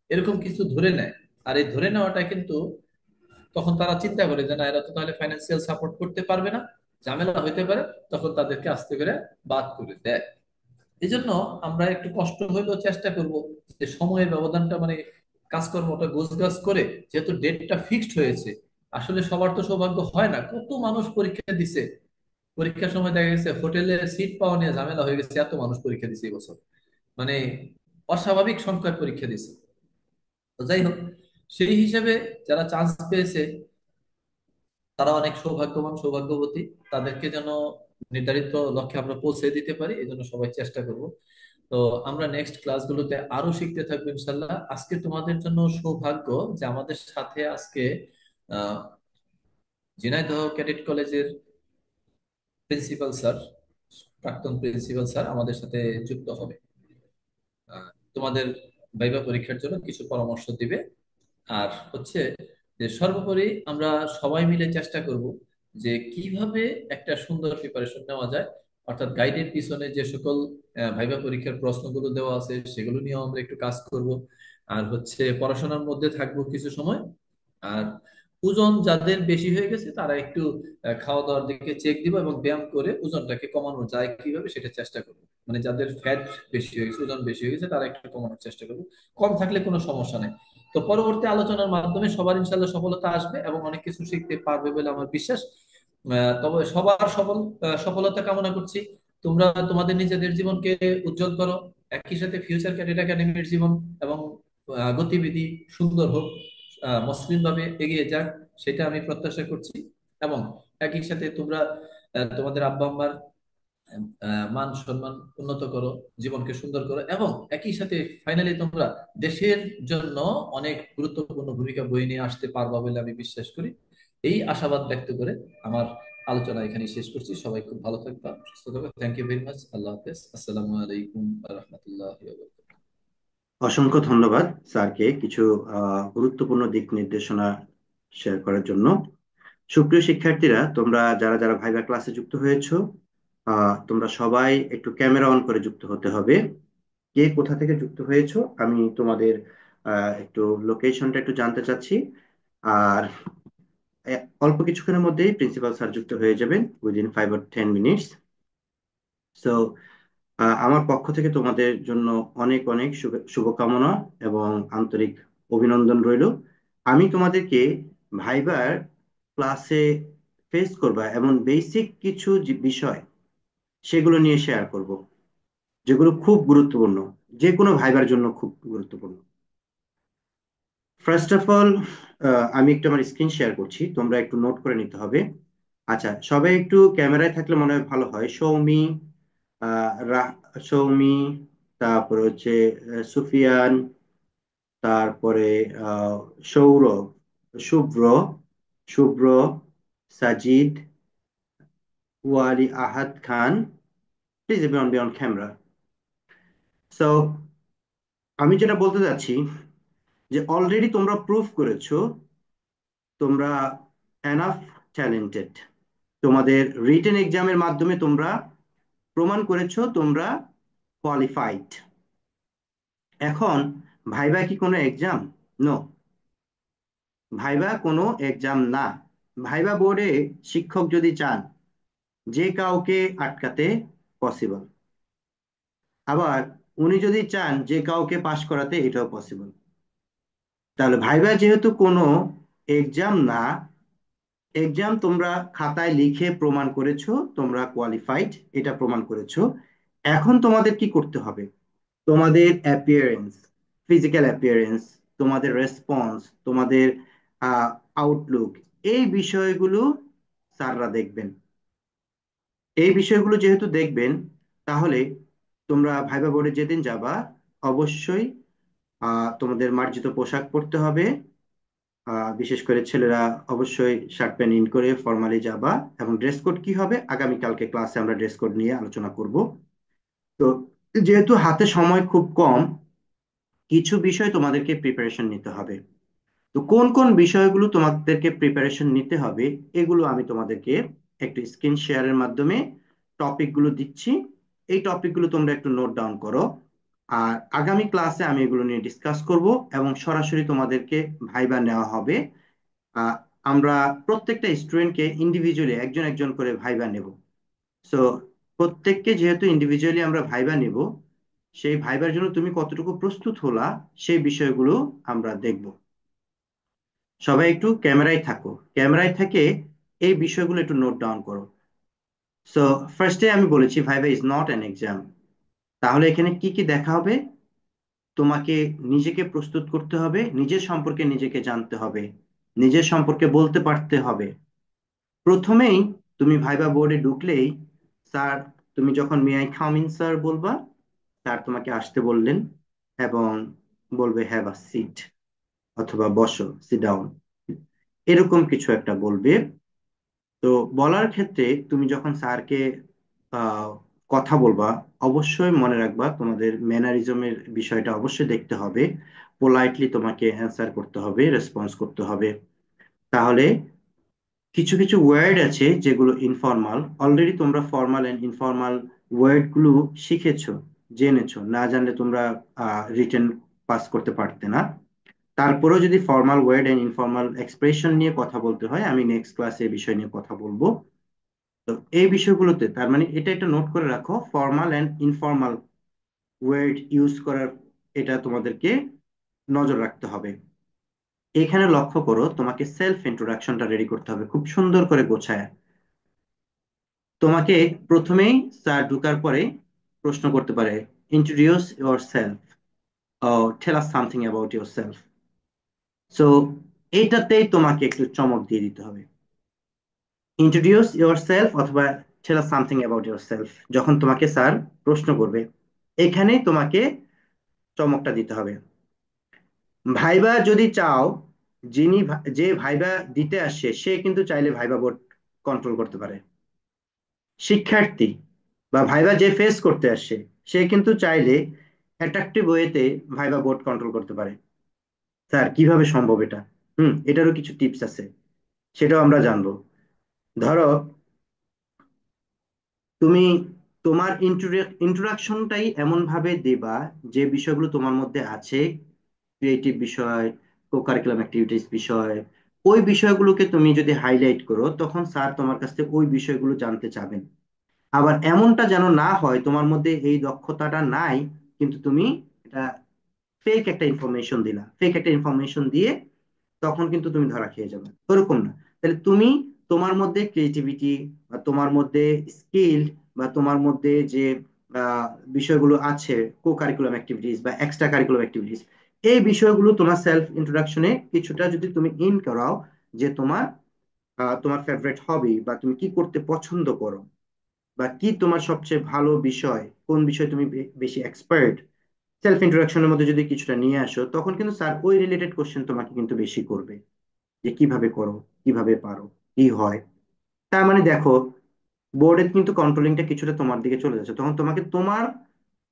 এরকম কিছু ধরে নেয়। আর এই ধরে নেওয়াটা কিন্তু তখন তারা চিন্তা করে যে না, এরা তো তাহলে ফাইন্যান্সিয়াল সাপোর্ট করতে পারবে না, ঝামেলা হইতে পারে, তখন তাদেরকে আস্তে করে বাদ করে দেয়। এই জন্য আমরা একটু কষ্ট হইলেও চেষ্টা করব যে সময়ের ব্যবধানটা, মানে কাজকর্মটা গোছগাছ করে, যেহেতু ডেটটা ফিক্সড হয়েছে। আসলে সবার তো সৌভাগ্য হয় না, কত মানুষ পরীক্ষা দিছে, পরীক্ষার সময় দেখা গেছে হোটেলে সিট পাওয়া নিয়ে ঝামেলা হয়ে গেছে, এত মানুষ পরীক্ষা দিছে এই বছর, মানে অস্বাভাবিক সংখ্যায় পরীক্ষা দিছে। তো যাই হোক, সেই হিসেবে যারা চান্স পেয়েছে তারা অনেক সৌভাগ্যবান সৌভাগ্যবতী, তাদেরকে যেন নির্ধারিত লক্ষ্যে আমরা পৌঁছে দিতে পারি, এই জন্য সবাই চেষ্টা করব। তো আমরা নেক্সট ক্লাসগুলোতে আরো শিখতে থাকবো ইনশাল্লাহ। আজকে তোমাদের জন্য সৌভাগ্য যে আমাদের সাথে আজকে আহ ঝিনাইদহ ক্যাডেট কলেজের প্রিন্সিপাল স্যার, প্রাক্তন প্রিন্সিপাল স্যার আমাদের সাথে যুক্ত হবে। তোমাদের ভাইবা পরীক্ষার জন্য কিছু পরামর্শ দিবে। আর হচ্ছে যে সর্বোপরি আমরা সবাই মিলে চেষ্টা করব যে কিভাবে একটা সুন্দর প্রিপারেশন নেওয়া যায়, অর্থাৎ গাইডের পিছনে যে সকল ভাইবা পরীক্ষার প্রশ্নগুলো দেওয়া আছে সেগুলো নিয়েও আমরা একটু কাজ করব। আর হচ্ছে পড়াশোনার মধ্যে থাকবো কিছু সময়। আর ওজন যাদের বেশি হয়ে গেছে তারা একটু খাওয়া দাওয়ার দিকে চেক দিব, এবং ব্যায়াম করে ওজনটাকে কমানো যায় কিভাবে সেটা চেষ্টা করবো। মানে যাদের ফ্যাট বেশি হয়ে গেছে, ওজন বেশি হয়ে গেছে, তারা একটু কমানোর চেষ্টা করবো। কম থাকলে কোনো সমস্যা নেই। তো পরবর্তী আলোচনার মাধ্যমে সবার ইনশাল্লাহ সফলতা আসবে এবং অনেক কিছু শিখতে পারবে বলে আমার বিশ্বাস। তবে সবার সফলতা কামনা করছি। তোমরা তোমাদের নিজেদের জীবনকে উজ্জ্বল করো, একই সাথে ফিউচার ক্যাডেট একাডেমির জীবন এবং গতিবিধি সুন্দর হোক, মসৃণ ভাবে এগিয়ে যাক, সেটা আমি প্রত্যাশা করছি। এবং একই সাথে তোমরা তোমাদের আব্বা আম্মার মান সম্মান উন্নত করো, জীবনকে সুন্দর করো, এবং একই সাথে ফাইনালি তোমরা দেশের জন্য অনেক গুরুত্বপূর্ণ ভূমিকা বয়ে নিয়ে আসতে পারবা বলে আমি বিশ্বাস করি। এই আশাবাদ ব্যক্ত করে আমার আলোচনা এখানে শেষ করছি। সবাই খুব ভালো থাকবা, সুস্থ থাকবা। Thank you very much. আল্লাহ হাফেজ। আসসালামু আলাইকুম রহমতুল্লাহ। অসংখ্য ধন্যবাদ স্যারকে কিছু গুরুত্বপূর্ণ দিক নির্দেশনা শেয়ার করার জন্য। সুপ্রিয় শিক্ষার্থীরা, তোমরা যারা যারা ভাইবা ক্লাসে যুক্ত হয়েছো, তোমরা সবাই একটু ক্যামেরা অন করে যুক্ত হতে হবে। কে কোথা থেকে যুক্ত হয়েছো আমি তোমাদের একটু লোকেশনটা একটু জানতে চাচ্ছি। আর অল্প কিছুক্ষণের মধ্যেই প্রিন্সিপাল স্যার যুক্ত হয়ে যাবেন, উইদিন 5 or 10 minutes। সো আমার পক্ষ থেকে তোমাদের জন্য অনেক অনেক শুভকামনা এবং আন্তরিক অভিনন্দন রইল। আমি তোমাদেরকে ভাইবার ক্লাসে ফেস করবা এমন বেসিক কিছু যে বিষয়, সেগুলো নিয়ে শেয়ার করব, যেগুলো খুব গুরুত্বপূর্ণ, যে কোনো ভাইবার জন্য খুব গুরুত্বপূর্ণ। ফার্স্ট অফ অল, আমি একটু আমার স্ক্রিন শেয়ার করছি, তোমরা একটু নোট করে নিতে হবে। আচ্ছা, সবাই একটু ক্যামেরায় থাকলে মনে হয় ভালো হয়। সৌমি, সৌমি, তারপরে হচ্ছে সুফিয়ান, তারপরে আহ, Sourav, Shubhra, Shubhra, Sajid, Wali Ahad Khan. Please everyone be on camera. So আমি যেটা বলতে চাচ্ছি, যে অলরেডি তোমরা প্রুভ করেছো তোমরা এনাফ ট্যালেন্টেড। তোমাদের রিটেন এক্সামের মাধ্যমে তোমরা প্রমাণ করেছো তোমরা কোয়ালিফাইড। এখন ভাইবা কি কোনো এক্সাম? নো, ভাইবা কোনো এক্সাম না। ভাইবা বোর্ডে শিক্ষক যদি চান, যে কাউকে আটকাতে পসিবল। আবার উনি যদি চান যে কাউকে পাশ করাতে, এটাও পসিবল। তাহলে ভাইবা যেহেতু কোনো এক্সাম না, এক্সাম তোমরা খাতায় লিখে প্রমাণ করেছো তোমরা কোয়ালিফাইড, এটা প্রমাণ করেছো। এখন তোমাদের কি করতে হবে? তোমাদের অ্যাপিয়ারেন্স, ফিজিক্যাল অ্যাপিয়ারেন্স, তোমাদের রেসপন্স, তোমাদের আউটলুক, এই বিষয়গুলো স্যাররা দেখবেন। এই বিষয়গুলো যেহেতু দেখবেন, তাহলে তোমরা ভাইবা বোর্ডে যেদিন যাবা, অবশ্যই তোমাদের মার্জিত পোশাক পরতে হবে। বিশেষ করে ছেলেরা অবশ্যই শার্ট প্যান্ট ইন করে ফর্মালি যাবা। এবং ড্রেস কোড কি হবে, আগামীকালকে ক্লাসে আমরা ড্রেস কোড নিয়ে আলোচনা করব। তো যেহেতু হাতে সময় খুব কম, কিছু বিষয় তোমাদেরকে প্রিপারেশন নিতে হবে। তো কোন কোন বিষয়গুলো তোমাদেরকে প্রিপারেশন নিতে হবে, এগুলো আমি তোমাদেরকে একটু স্ক্রিন শেয়ারের মাধ্যমে টপিকগুলো দিচ্ছি। এই টপিকগুলো তোমরা একটু নোট ডাউন করো। আর আগামী ক্লাসে আমি এগুলো নিয়ে ডিসকাস করব এবং সরাসরি তোমাদেরকে ভাইবা নেওয়া হবে। আহ, আমরা প্রত্যেকটা স্টুডেন্টকে ইন্ডিভিজুয়ালি একজন একজন করে ভাইবা নেব। সো প্রত্যেককে যেহেতু ইন্ডিভিজুয়ালি আমরা ভাইবা নেব, সেই ভাইবার জন্য তুমি কতটুকু প্রস্তুত হলা, সেই বিষয়গুলো আমরা দেখব। সবাই একটু ক্যামেরায় থাকো, ক্যামেরায় থেকে এই বিষয়গুলো একটু নোট ডাউন করো। সো ফার্স্টে আমি বলেছি viva is not an exam. তাহলে এখানে কি কি দেখা হবে? তোমাকে নিজেকে প্রস্তুত করতে হবে, নিজের সম্পর্কে নিজেকে জানতে হবে, নিজের সম্পর্কে বলতে পারতে হবে। প্রথমেই তুমি ভাইভা বোর্ডে ঢুকলেই, স্যার, তুমি যখন may I come in sir বলবা, স্যার তোমাকে আসতে বললেন এবং বলবে হ্যাভ আ সিট, অথবা বসো, সিট ডাউন, এরকম কিছু একটা বলবে। তো বলার ক্ষেত্রে তুমি যখন স্যারকে আহ, কথা বলবা, অবশ্যই মনে রাখবা তোমাদের ম্যানারিজমের বিষয়টা অবশ্যই দেখতে হবে। পোলাইটলি তোমাকে অ্যান্সার করতে হবে, রেসপন্স করতে হবে। তাহলে কিছু কিছু ওয়ার্ড আছে যেগুলো ইনফর্মাল, অলরেডি তোমরা ফর্মাল এন্ড ইনফর্মাল ওয়ার্ড গুলো শিখেছো, জেনেছো। না জানলে তোমরা রিটেন পাস করতে পারতে না। তারপরেও যদি formal word and informal expression নিয়ে কথা বলতে হয়, আমি নেক্সট ক্লাসে এই বিষয় নিয়ে কথা বলবো। তো এই বিষয়গুলোতে তার মানে এটা একটা নোট করে রাখো, formal and informal word use করার, এটা তোমাদেরকে নজর রাখতে হবে। এখানে লক্ষ্য করো, তোমাকে সেলফ ইন্ট্রোডাকশনটা রেডি করতে হবে খুব সুন্দর করে গোছায়। তোমাকে প্রথমেই স্যার ঢুকার পরে প্রশ্ন করতে পারে, introduce yourself. tell us something about yourself. So এইটাতেই তোমাকে একটু চমক দিয়ে দিতে হবে। ইন্ট্রোডিউস ইয়োরসেলফ অথবা tell us something about yourself যখন তোমাকে স্যার প্রশ্ন করবে, এখানেই তোমাকে চমকটা দিতে হবে। ভাইবা যদি চাও, যে ভাইবা দিতে আসছে সে কিন্তু চাইলে ভাইবা বোর্ড কন্ট্রোল করতে পারে। শিক্ষার্থী বা ভাইবা যে ফেস করতে আসছে সে কিন্তু চাইলে অ্যাট্রাকটিভ ওয়েতে ভাইবা বোর্ড কন্ট্রোল করতে পারে। স্যার কিভাবে সম্ভব এটা? এটারও কিছু টিপস আছে, সেটাও আমরা জানবো। ধরো, তুমি তোমার ইন্ট্রোডাকশনটাই এমন ভাবে দেবা যে বিষয়গুলো তোমার মধ্যে আছে, ক্রিয়েটিভ বিষয়, কো কারিকুলাম অ্যাক্টিভিটিস বিষয়, ওই বিষয়গুলোকে তুমি যদি হাইলাইট করো তখন স্যার তোমার কাছ থেকে ওই বিষয়গুলো জানতে চাবেন। আবার এমনটা যেন না হয় তোমার মধ্যে এই দক্ষতাটা নাই, কিন্তু তুমি এটা ফেক একটা ইনফরমেশন দিলা, ফেক একটা ইনফরমেশন দিয়ে তখন কিন্তু তুমি ধরা খেয়ে যাবে। ওরকম না। তাহলে তুমি তোমার মধ্যে ক্রিয়েটিভিটি বা তোমার মধ্যে স্কিল বা তোমার মধ্যে যে আহ, বিষয়গুলো আছে, কো কারিকুলাম অ্যাক্টিভিটিস বা এক্সট্রা কারিকুলাম অ্যাক্টিভিটিস, এই বিষয়গুলো তোমার সেলফ ইন্ট্রোডাকশনে কিছুটা যদি তুমি ইন করাও, যে তোমার ফেভারিট হবি বা তুমি কি করতে পছন্দ করো, বা কি তোমার সবচেয়ে ভালো বিষয়, কোন বিষয়ে তুমি বেশি এক্সপার্ট, সেলফ ইন্ট্রোডাকশনের মধ্যে যদি কিছুটা নিয়ে আসো তখন কিন্তু স্যার ওই রিলেটেড কোশ্চেন তোমাকে কিন্তু বেশি করবে, যে কিভাবে করো, কিভাবে পারো, কি হয়। তার মানে দেখো, বোর্ডের কিন্তু কন্ট্রোলিংটা কিছুটা তোমার দিকে চলে যাচ্ছে, তখন তোমাকে তোমার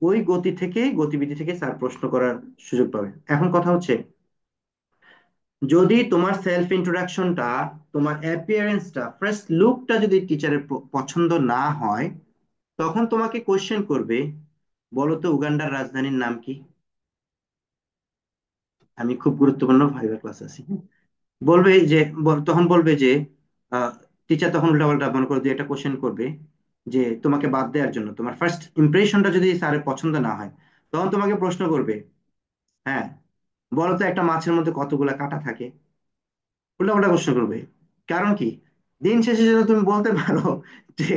ওই গতি থেকে, গতিবিধি থেকে স্যার প্রশ্ন করার সুযোগ পাবে। এখন কথা হচ্ছে, যদি তোমার সেলফ ইন্ট্রোডাকশনটা, তোমার অ্যাপিয়ারেন্সটা, ফার্স্ট লুকটা যদি টিচারের পছন্দ না হয়, তখন তোমাকে কোশ্চেন করবে, বলো তো উগান্ডার রাজধানীর নাম কি? আমি খুব গুরুত্বপূর্ণ ভাইবার ক্লাস আছি, বলবে যে, তখন বলবে যে, টিচার তখন উল্টাপাল্টা মনে করে দিয়ে একটা কোশ্চেন করবে যে তোমাকে বাদ দেওয়ার জন্য, তোমার ফার্স্ট ইমপ্রেশনটা যদি স্যারের পছন্দ না হয়, তখন তোমাকে প্রশ্ন করবে, হ্যাঁ বলো তো একটা মাছের মধ্যে কতগুলা কাঁটা থাকে? উল্টাপাল্টা প্রশ্ন করবে। কারণ কি? দিন শেষে যেন তুমি বলতে পারো যে,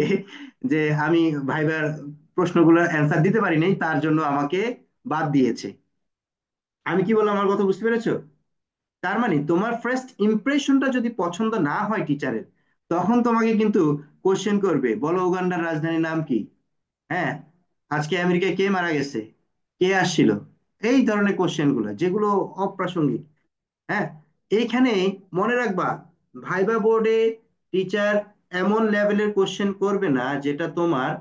যে আমি ভাইবার প্রশ্নগুলোর অ্যান্সার দিতে পারি নাই, তার জন্য আমাকে বাদ দিয়েছে। আমি কি বললাম, আমার কথা বুঝতে পেরেছো? তার মানে তোমার ফার্স্ট ইমপ্রেশনটা যদি পছন্দ না হয় টিচারের, তখন তোমাকে কিন্তু কোশ্চেন করবে, বলো উগান্ডার রাজধানীর নাম কি? হ্যাঁ, আজকে আমেরিকায় কে মারা গেছে, কে আসছিল, এই ধরনের কোশ্চেন গুলো যেগুলো অপ্রাসঙ্গিক। হ্যাঁ, এইখানে মনে রাখবা, ভাইবা বোর্ডে টিচার এমন লেভেলের কোশ্চেন করবে না যেটা তোমার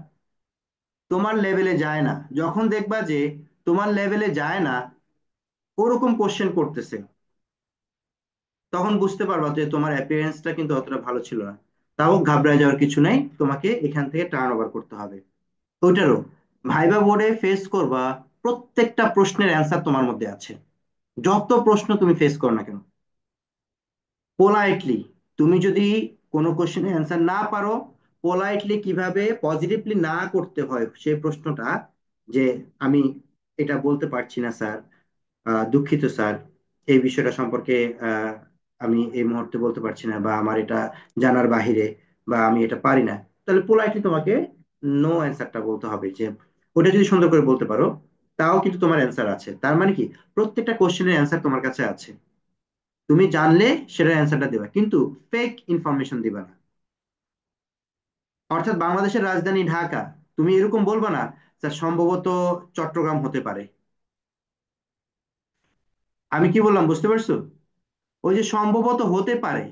তোমার লেভেলে যায় না। যখন দেখবা যে তোমার লেভেলে যায় না, ওরকম কোশ্চেন করতেছে, তখন বুঝতে পারবা যে তোমার অ্যাপিয়ারেন্সটা কিন্তু অতটা ভালো ছিল না। তাও ঘাবড়ে যাওয়ার কিছু নাই, তোমাকে এখান থেকে টার্ন ওভার করতে হবে। ওইটারও ভাইবা বোর্ডে ফেস করবা, প্রত্যেকটা প্রশ্নের অ্যান্সার তোমার মধ্যে আছে। যত প্রশ্ন তুমি ফেস করো না কেন, পোলাইটলি, তুমি যদি কোনো কোশ্চেনের অ্যান্সার না পারো, পোলাইটলি কিভাবে পজিটিভলি না করতে হয় সেই প্রশ্নটা, যে আমি এটা বলতে পারছি না স্যার, দুঃখিত স্যার, এই বিষয়টা সম্পর্কে আহ, আমি এই মুহূর্তে বলতে পারছি না, বা আমার এটা জানার বাহিরে, বা আমি এটা পারি না। তাহলে পোলাইটলি তোমাকে নো অ্যান্সারটা বলতে হবে, যে ওটা যদি সুন্দর করে বলতে পারো তাও কিন্তু তোমার অ্যান্সার আছে। তার মানে কি, প্রত্যেকটা কোশ্চেনের অ্যান্সার তোমার কাছে আছে, তুমি জানলে সেটার অ্যান্সারটা দেবা, কিন্তু ফেক ইনফরমেশন দিবা না। অর্থাৎ বাংলাদেশের রাজধানী ঢাকা, তুমি এরকম বলবা না, স্যার সম্ভবত চট্টগ্রাম হতে পারে। আমি কি বললাম বুঝতে পারছো? ওই যে সম্ভবত হতে পারে,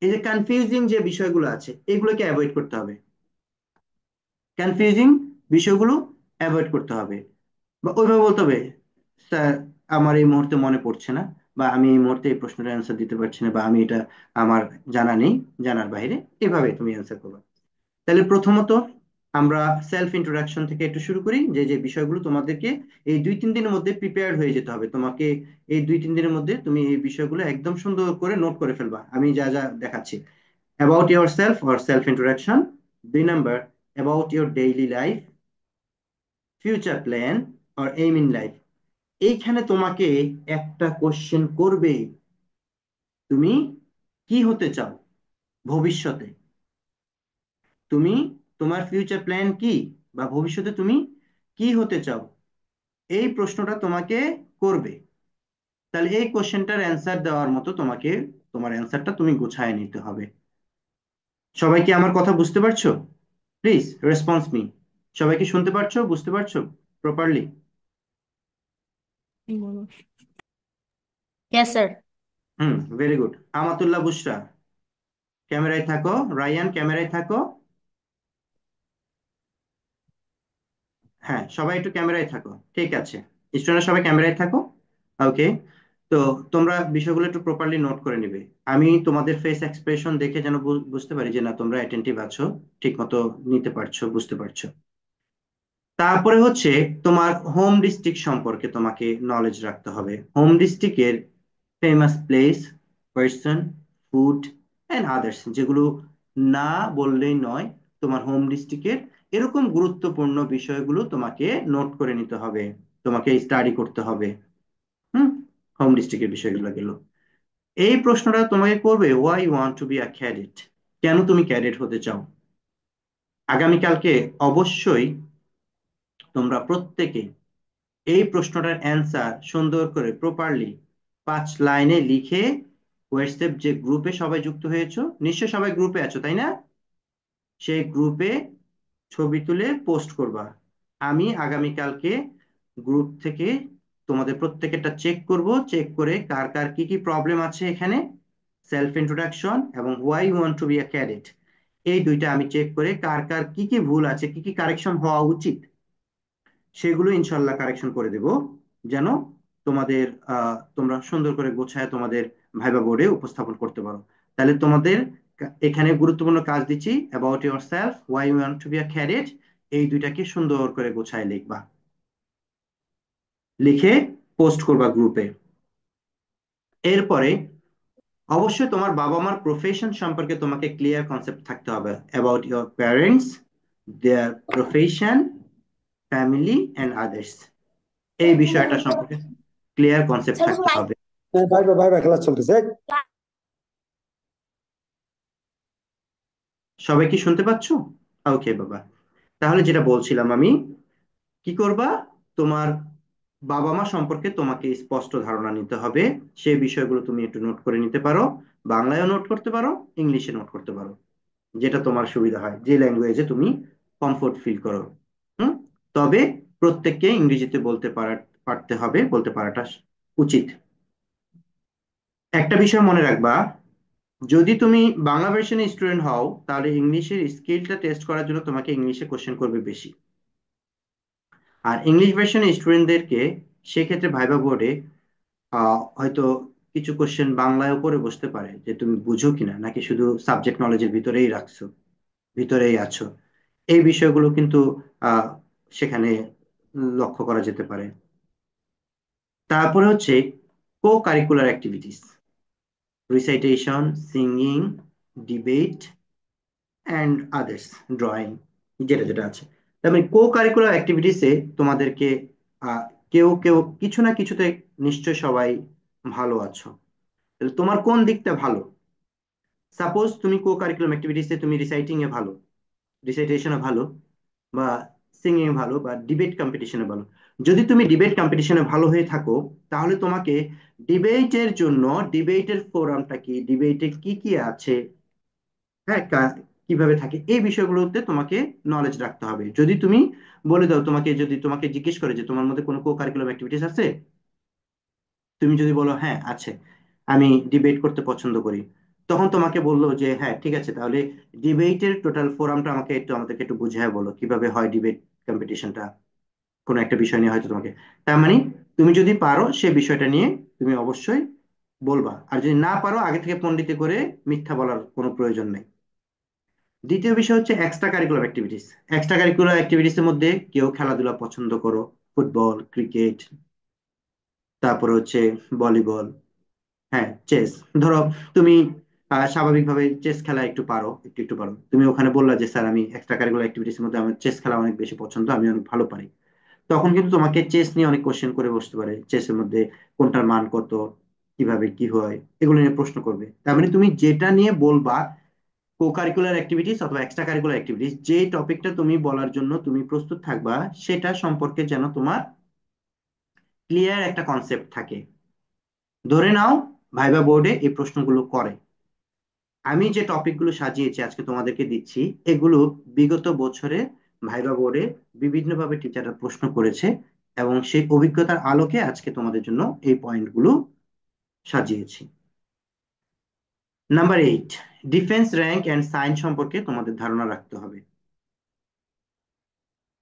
এই যে কনফিউজিং যে বিষয়গুলো আছে এগুলোকে অ্যাভয়েড করতে হবে, কনফিউজিং বিষয়গুলো অ্যাভয়েড করতে হবে। বা ওইভাবে বলতে হবে, স্যার আমার এই মুহূর্তে মনে পড়ছে না, বা আমি এই মুহূর্তে এই প্রশ্নের অ্যান্সার দিতে পারছি না, বা আমি এটা আমার জানা নেই, জানার বাইরে। এভাবে তুমি অ্যান্সার করবে। তাহলে প্রথমত আমরা সেলফ ইন্ট্রোডাকশন থেকে একটু শুরু করি, যে যে বিষয়গুলো তোমাদেরকে এই 2-3 দিনের মধ্যে প্রিপেয়ার্ড হয়ে যেতে হবে তোমাকে। এই 2-3 দিনের মধ্যে তুমি এই বিষয়গুলো একদম সুন্দর করে নোট করে ফেলবা, আমি যা যা দেখাচ্ছি। About your self or self introduction. 2 number, about your daily life, future plan or aim in life. এইখানে তোমাকে একটা কোশ্চেন করবে, তুমি কি হতে চাও ভবিষ্যতে, তুমি তোমার ফিউচার প্ল্যান কি, বা ভবিষ্যতে তুমি কি হতে চাও, এই প্রশ্নটা তোমাকে করবে। তাহলে এই কোশ্চেনটার অ্যান্সার দেওয়ার মতো তোমাকে তোমার অ্যান্সারটা তুমি গুছায় নিতে হবে। সবাই কি আমার কথা বুঝতে পারছো? Please response me. সবাই কি শুনতে পারছো, বুঝতে পারছো properly? Yes sir. Hmm, very good. Amatullah, Bushra ক্যামেরায় থাকো, রায়ান ক্যামেরায় থাকো। হ্যাঁ, সবাই একটু ক্যামেরায় থাকো, ঠিক আছে। স্টুডেন্টরা সবাই ক্যামেরায় থাকো। ওকে। তো তোমরা বিষয়গুলো একটু প্রপারলি নোট করে নিবে। আমি তোমাদের ফেস এক্সপ্রেশন দেখে যেন বুঝতে পারি যে না তোমরা অ্যাটেন্টিভ আছো, ঠিক মতো নিতে পারছো, বুঝতে পারছো। তারপরে হচ্ছে তোমার হোম ডিস্ট্রিক্ট সম্পর্কে তোমাকে নলেজ রাখতে হবে। হোম ডিস্ট্রিক্টের famous place, person, food and others, যেগুলো না বললেই নয় তোমার হোম ডিস্ট্রিক্টের, এরকম গুরুত্বপূর্ণ বিষয়গুলো তোমাকে নোট করে নিতে হবে, তোমাকে স্টাডি করতে হবে। হুম। হোম ডিস্ট্রিক্টের বিষয়গুলো গেল। এই প্রশ্নটা তোমাকে করবে, why you want to be a cadet, কেন তুমি ক্যাডেট হতে চাও। আগামীকালকে অবশ্যই তোমরা প্রত্যেকে এই প্রশ্নটার অ্যান্সার সুন্দর করে প্রপারলি 5 লাইনে লিখে হোয়াটসঅ্যাপ যে গ্রুপে সবাই যুক্ত হয়েছো, নিশ্চয় সবাই গ্রুপে আছো তাই না? সেই গ্রুপে ছবি তুলে পোস্ট করবা। আমি আগামীকালকে গ্রুপ থেকে তোমাদের প্রত্যেকেরটা চেক করব, চেক করে কার কার কি কি প্রবলেম আছে এখানে, সেলফ ইন্ট্রোডাকশন এবং why you want to be a cadet, এই দুইটা আমি চেক করে কার কার কি কি ভুল আছে, কি কি কারেকশন হওয়া উচিত, সেগুলো ইনশাল্লাহ কারেকশন করে দেব, যেন তোমাদের তোমরা সুন্দর করে গোছায় তোমাদের ভাইবা বোর্ডে উপস্থাপন করতে পারো। তাহলে তোমাদের এখানে গুরুত্বপূর্ণ কাজ দিচ্ছি, about yourself, why you want to be a cadet, এই দুইটাকে সুন্দর করে গোছায় লিখবা, লিখে পোস্ট করবা গ্রুপে। এরপরে অবশ্যই তোমার বাবা মার প্রফেশন সম্পর্কে তোমাকে ক্লিয়ার কনসেপ্ট থাকতে হবে, about your parents, their profession, family and others, এই বিষয়টা সম্পর্কে ক্লিয়ার কনসেপ্ট থাকতে হবে। ভাই ভাই ভাই ভাই, খেলা চলতেছে। সবাই কি শুনতে পাচ্ছো? ওকে বাবা। তাহলে যেটা বলছিলাম আমি, কি করবা, তোমার বাবা মা সম্পর্কে তোমাকে স্পষ্ট ধারণা নিতে হবে। সেই বিষয়গুলো তুমি একটু নোট করে নিতে পারো, বাংলায়ও নোট করতে পারো, ইংলিশে নোট করতে পারো, যেটা তোমার সুবিধা হয়, যে ল্যাঙ্গুয়েজে তুমি কমফোর্ট ফিল করো। হুম। তবে প্রত্যেককে ইংরেজিতে পারতে হবে, বলতে পারাটা উচিত। একটা বিষয় মনে রাখবা, যদি তুমি বাংলা ভার্সনের স্টুডেন্ট হও তাহলে ইংলিশের স্কিলটা টেস্ট করার জন্য তোমাকে ইংলিশে কোশ্চেন করবে বেশি। আর ইংলিশ ভার্সনের স্টুডেন্টদেরকে সেক্ষেত্রে ভাইবা বোর্ডে হয়তো কিছু কোশ্চেন বাংলায়ও করে বসতে পারে, যে তুমি বুঝো কিনা, নাকি শুধু সাবজেক্ট নলেজের ভিতরেই রাখছো, ভিতরেই আছো। এই বিষয়গুলো কিন্তু আহ সেখানে লক্ষ্য করা যেতে পারে। তারপরে হচ্ছে co curricular activities, recitation, singing, debate and others, drawing, যেটা যেটা আছে। তার মানে কো কারিকুলার অ্যাক্টিভিটিসে তোমাদেরকে আহ, কেউ কেউ কিছু না কিছুতে নিশ্চয় সবাই ভালো আছো। তাহলে তোমার কোন দিকটা ভালো? সাপোজ তুমি কো কারিকুলাম অ্যাক্টিভিটিসে তুমি রিসাইটিং এ ভালো, রিসাইটেশনে ভালো, বা সিঙ্গিং এ ভালো, বা ডিবেট কম্পিটিশনে ভালো। যদি তুমি ডিবেট কম্পিটিশনে ভালো হয়ে থাকো, তাহলে তোমাকে ডিবেটের জন্য ডিবেটের ফোরামটা কি, ডিবেটে কি কি আছে, হ্যাঁ, কিভাবে থাকে, এই বিষয়গুলোতে তোমাকে নলেজ রাখতে হবে। যদি তুমি বলে দাও, যদি তোমাকে জিজ্ঞেস করে যে তোমার মধ্যে কোনো কো কারিকুলাম অ্যাক্টিভিটিস আছে, তুমি যদি বলো হ্যাঁ আছে, আমি ডিবেট করতে পছন্দ করি, তখন তোমাকে বললো যে হ্যাঁ ঠিক আছে, তাহলে ডিবেটের টোটাল ফোরামটা আমাদেরকে একটু বুঝিয়ে বলো কিভাবে হয় ডিবেট কম্পিটিশনটা, কোনো একটা বিষয় নিয়ে হয়তো তোমাকে। তার মানে তুমি যদি পারো সে বিষয়টা নিয়ে তুমি অবশ্যই বলবা, আর যদি না পারো আগে থেকে পণ্ডিতে করে মিথ্যা বলার কোনো প্রয়োজন নেই। দ্বিতীয় বিষয় হচ্ছে extra curricular activities. Extra curricular activities এর মধ্যে কেউ খেলাধুলা পছন্দ করো, ফুটবল, ক্রিকেট, তারপর হচ্ছে ভলিবল, হ্যাঁ চেস। ধরো তুমি স্বাভাবিকভাবে চেস খেলা একটু পারো, একটু একটু পারো, তুমি ওখানে বললা যে স্যার আমি এক্সট্রা কারিকুলার অ্যাক্টিভিটিস এর মধ্যে আমার চেস খেলা অনেক বেশি পছন্দ, আমি অনেক ভালো পারি। তখন কিন্তু তোমাকে চেস নিয়ে অনেক কোশ্চেন করে বসতে পারে, চেসের মধ্যে কোনটার মান কত, কিভাবে কি হয়, এগুলো নিয়ে প্রশ্ন করবে। তার মানে তুমি যেটা নিয়ে বলবা, কো কারিকুলার অ্যাক্টিভিটিস অথবা এক্সট্রা কারিকুলার অ্যাক্টিভিটিস, যে টপিকটা তুমি বলার জন্য তুমি প্রস্তুত থাকবা, সেটা সম্পর্কে যেন তোমার ক্লিয়ার একটা কনসেপ্ট থাকে। ধরে নাও ভাইবা বোর্ডে এই প্রশ্নগুলো করে, আমি যে টপিকগুলো সাজিয়েছি আজকে তোমাদেরকে দিচ্ছি, এগুলো বিগত বছরে ভাইবা বোর্ডে বিভিন্নভাবে টিচাররা প্রশ্ন করেছে, এবং সেই অভিজ্ঞতার আলোকে আজকে তোমাদের জন্য এই পয়েন্টগুলো সাজিয়েছি। Number 8, defence rank and sign সম্পর্কে তোমাদের ধারণা রাখতে হবে।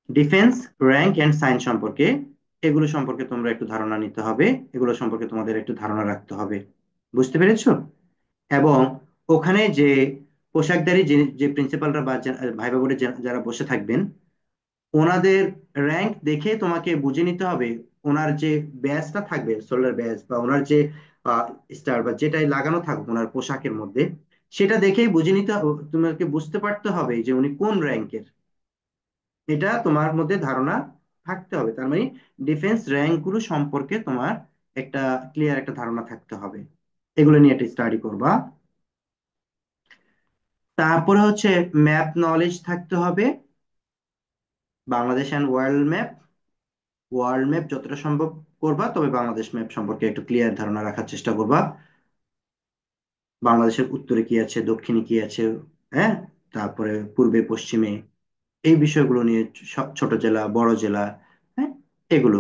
ডিফেন্স র্যাঙ্ক অ্যান্ড সাইন সম্পর্কে, এগুলো সম্পর্কে তোমরা একটু ধারণা নিতে হবে, এগুলো সম্পর্কে তোমাদের একটু ধারণা রাখতে হবে। বুঝতে পেরেছো? এবং ওখানে যে পোশাকধারী যে যে প্রিন্সিপালরা বা ভাইবা বোর্ডে যারা বসে থাকবেন, ওনাদের র্যাঙ্ক দেখে তোমাকে বুঝে নিতে হবে ওনার যে ব্যাজটা থাকবে, শোল্ডার ব্যাজ বা ওনার যে স্টার বা যেটাই লাগানো থাকুক ওনার পোশাকের মধ্যে, সেটা দেখেই বুঝে নিতে তোমাকে বুঝতে পারতে হবে যে উনি কোন র্যাঙ্কের। এটা তোমার মধ্যে ধারণা থাকতে হবে। তার মানে ডিফেন্স র্যাঙ্ক গুলো সম্পর্কে তোমার একটা ক্লিয়ার একটা ধারণা থাকতে হবে। এগুলো নিয়ে একটা স্টাডি করবা। তারপরে হচ্ছে ম্যাপ নলেজ থাকতে হবে। Bangladesh and world map, world map যতটা সম্ভব করবা, তবে বাংলাদেশ ম্যাপ সম্পর্কে একটু ক্লিয়ার ধারণা রাখার চেষ্টা করবা। বাংলাদেশের উত্তরে কি আছে, দক্ষিণে কি আছে, হ্যাঁ, তারপরে পূর্বে পশ্চিমে, এই বিষয়গুলো নিয়ে ছোট জেলা বড় জেলা, হ্যাঁ, এগুলো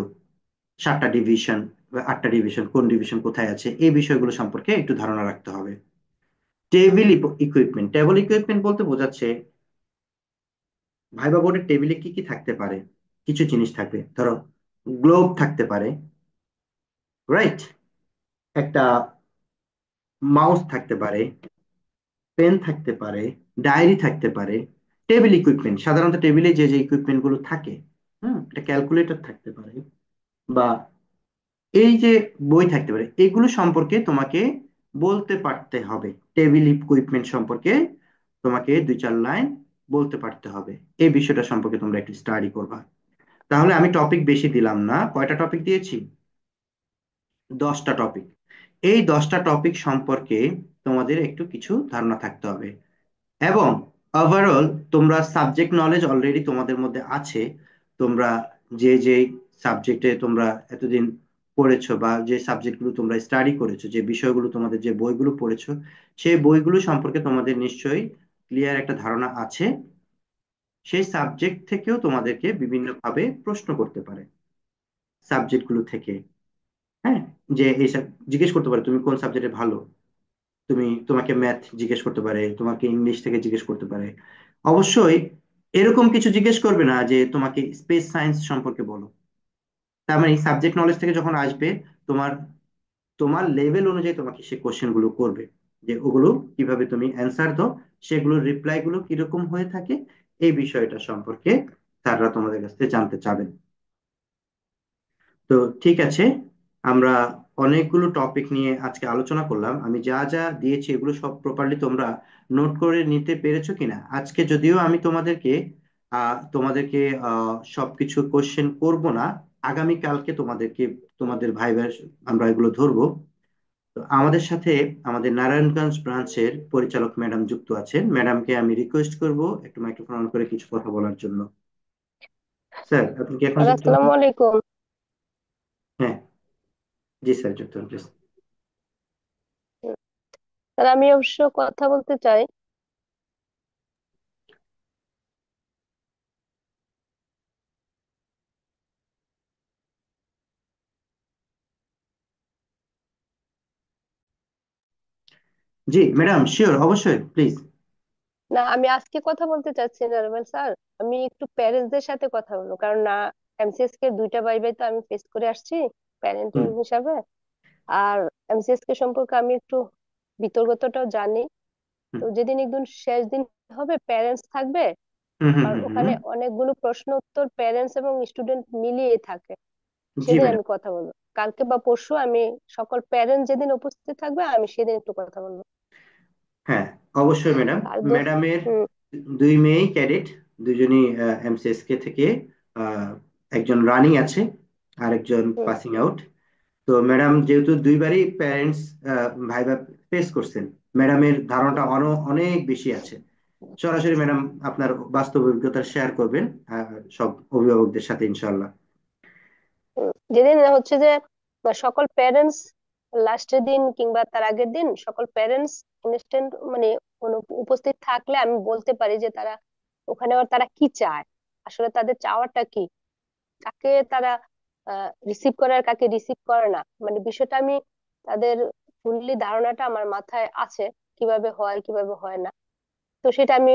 7টা ডিভিশন বা 8টা ডিভিশন, কোন ডিভিশন কোথায় আছে, এই বিষয়গুলো সম্পর্কে একটু ধারণা রাখতে হবে। টেবিল ইকুইপমেন্ট, টেবিল ইকুইপমেন্ট বলতে বোঝাচ্ছে ভাইবা বোর্ডের টেবিলে কি কি থাকতে পারে। কিছু জিনিস থাকবে, ধরো গ্লোব থাকতে পারে, রাইট, একটা মাউস থাকতে পারে, পেন থাকতে পারে, ডায়েরি থাকতে পারে। টেবিল ইকুইপমেন্ট সাধারণত টেবিলে যে যে ইকুইপমেন্ট গুলো থাকে, একটা ক্যালকুলেটর থাকতে পারে, বা এই যে বই থাকতে পারে, এগুলো সম্পর্কে তোমাকে বলতে পারতে হবে। টেবিল ইকুইপমেন্ট সম্পর্কে তোমাকে 2-4 লাইন বলতে পারতে হবে। এই বিষয়টা সম্পর্কে তোমরা একটু স্টাডি করবা। তাহলে আমি টপিক বেশি দিলাম না, কয়টা টপিক দিয়েছি? 10টা টপিক। এই 10টা টপিক সম্পর্কে তোমাদের একটু কিছু ধারণা থাকতে হবে। এবং ওভারঅল তোমরা সাবজেক্ট নলেজ অলরেডি তোমাদের মধ্যে আছে। তোমরা যে যে সাবজেক্টে তোমরা এতদিন পড়েছো, বা যে সাবজেক্টগুলো তোমরা স্টাডি করেছো, যে বিষয়গুলো তোমাদের যে বইগুলো পড়েছো, সেই বইগুলো সম্পর্কে তোমাদের নিশ্চয়ই ক্লিয়ার একটা ধারণা আছে। সেই সাবজেক্ট থেকেও তোমাদেরকে বিভিন্নভাবে প্রশ্ন করতে পারে, সাবজেক্টগুলো থেকে। হ্যাঁ, যে এইসব জিজ্ঞেস করতে পারে তুমি কোন সাবজেক্টে ভালো, তোমাকে ম্যাথ জিজ্ঞেস করতে পারে, তোমাকে ইংলিশ থেকে জিজ্ঞেস করতে পারে। অবশ্যই এরকম কিছু জিজ্ঞেস করবে না যে তোমাকে স্পেস সায়েন্স সম্পর্কে বলো। তার মানে সাবজেক্ট নলেজ থেকে যখন আসবে, তোমার তোমার লেভেল অনুযায়ী তোমাকে সে কোশ্চেন গুলো করবে, যে ওগুলো কিভাবে তুমি অ্যান্সার দাও, সেগুলোর রিপ্লাই গুলো কিরকম হয়ে থাকে, এই বিষয়টা সম্পর্কে স্যাররা তোমাদের কাছ থেকে জানতে চাবেন। তো ঠিক আছে, আমরা অনেকগুলো টপিক নিয়ে আজকে আলোচনা করলাম। আমি যা যা দিয়েছি এগুলো সব প্রপারলি তোমরা নোট করে নিতে পেরেছো কিনা? আজকে যদিও আমি তোমাদেরকে সবকিছু কোশ্চেন করব না, আগামীকালকে তোমাদের ভাইবার আমরা এগুলো ধরবো। তো আমাদের সাথে আমাদের নারায়ণগঞ্জ ব্রাঞ্চের পরিচালক ম্যাডাম যুক্ত আছেন। ম্যাডামকে আমি রিকোয়েস্ট করব একটু মাইক্রোফোন অন করে কিছু কথা বলার জন্য। স্যার, আপনি কি এখন স্যার যুক্ত আসসালামু আছেন? আলাইকুম। হ্যাঁ, জি স্যার, যুক্ত হন প্লিজ। স্যার আমি অবশ্য কথা বলতে চাই। জি ম্যাডাম, শিওর, অবশ্যই, প্লিজ। না, আমি আজকে কথা বলতে চাচ্ছি না রবেল স্যার। আমি একটু প্যারেন্টসদের সাথে কথা বলবো, কারণ না এমসিএস কে দুইটা বাইবাই তো আমি ফেস করে আসছি প্যারেন্টিং হুম, হিসাবে। আর এমসিএস কে সম্পর্কে আমি একটু বিতর্কতাটাও জানি। হুম, তো যেদিন একদিন শেষ দিন হবে, প্যারেন্টস থাকবে, হুম, হুম, আর হুম, হুম। ওখানে অনেকগুলো প্রশ্ন উত্তর প্যারেন্টস এবং স্টুডেন্ট মিলিয়ে থাকে। জি সেদিন ম্যাডাম। আমি কথা বলবো, কালকে বা পরশু আমি সকল প্যারেন্টস যেদিন উপস্থিত থাকবে আমি সেদিন একটু কথা বলবো। হ্যাঁ, অবশ্যই ম্যাডাম। আর ম্যাডামের হুম। দুই মেয়েই ক্যাডেট, দুজনই এমসিএসকে থেকে আহ, একজন রানিং আছে আর একজন হুম। Passing out. তো ম্যাডাম যেহেতু দুইবারই প্যারেন্টস ভাইবা ফেস করছেন, ম্যাডামের ধারণাটা অনেক বেশি আছে। সরাসরি ম্যাডাম আপনার বাস্তব অভিজ্ঞতা শেয়ার করবেন সব অভিভাবকদের সাথে ইনশাল্লাহ। যেদিন হচ্ছে যে সকল প্যারেন্টস লাস্টের দিন কিংবা তার আগের দিন সকল প্যারেন্টস ইনস্ট্যান্ট মানে উপস্থিত থাকলে আমি বলতে পারি যে তারা ওখানে আবার তারা কি চায়, আসলে তাদের চাওয়াটা কি, কাকে তারা রিসিভ করে আর কাকে রিসিভ করে না, মানে বিষয়টা আমি তাদের ফুললি ধারণাটা আমার মাথায় আছে, কিভাবে হয় কিভাবে হয় না। তো সেটা আমি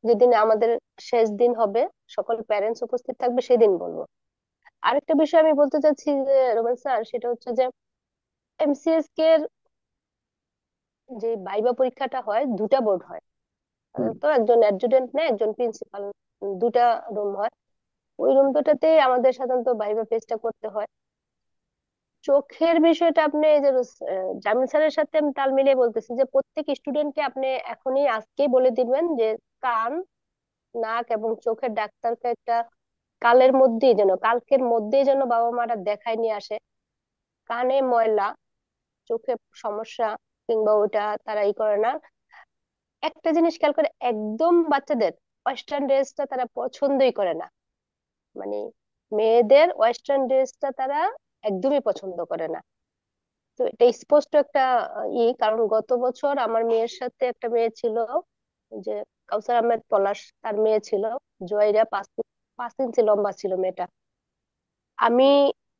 যেদিন আমাদের শেষ দিন হবে, সকল প্যারেন্টস উপস্থিত থাকবে সেদিন বলবো। আরেকটা বিষয় আমি বলতে চাচ্ছি যে রোমান স্যার, সেটা হচ্ছে যে এমসিএস কে এর যে ভাইবা পরীক্ষাটা হয় দুটা বোর্ড হয়, তো একজন অ্যাডজুটেন্ট নেয় একজন প্রিন্সিপাল, দুটা রুম হয়। ওই রুম দুটাতে আমাদের সাধারণত ভাইবা পেজটা করতে হয়। চোখের বিষয়টা আপনি এই যে জামিল স্যারের সাথে আমি তাল মিলিয়ে বলতেছি যে প্রত্যেক স্টুডেন্টকে আপনি এখনই আজকেই বলে দিবেন যে কান, নাক এবং চোখের ডাক্তারকে একটা কালকের মধ্যেই যেন বাবা মারা দেখায় নিয়ে আসে। কানে ময়লা, চোখে সমস্যা কিংবা ওটা তারা করে না। একটা জিনিস খেয়াল করে, একদম বাচ্চাদের ওয়েস্টার্ন ড্রেসটা তারা পছন্দই করে না, মানে মেয়েদের ওয়েস্টার্ন ড্রেসটা তারা একদমই পছন্দ করে না। তো এটা স্পষ্ট একটা কারণ গত বছর আমার মেয়ের সাথে একটা মেয়ে ছিল, যে কাউসার আহমেদ পলাশ, তার মেয়ে ছিল জয়রা, 5 ইঞ্চি লম্বা ছিল মেয়েটা। আমি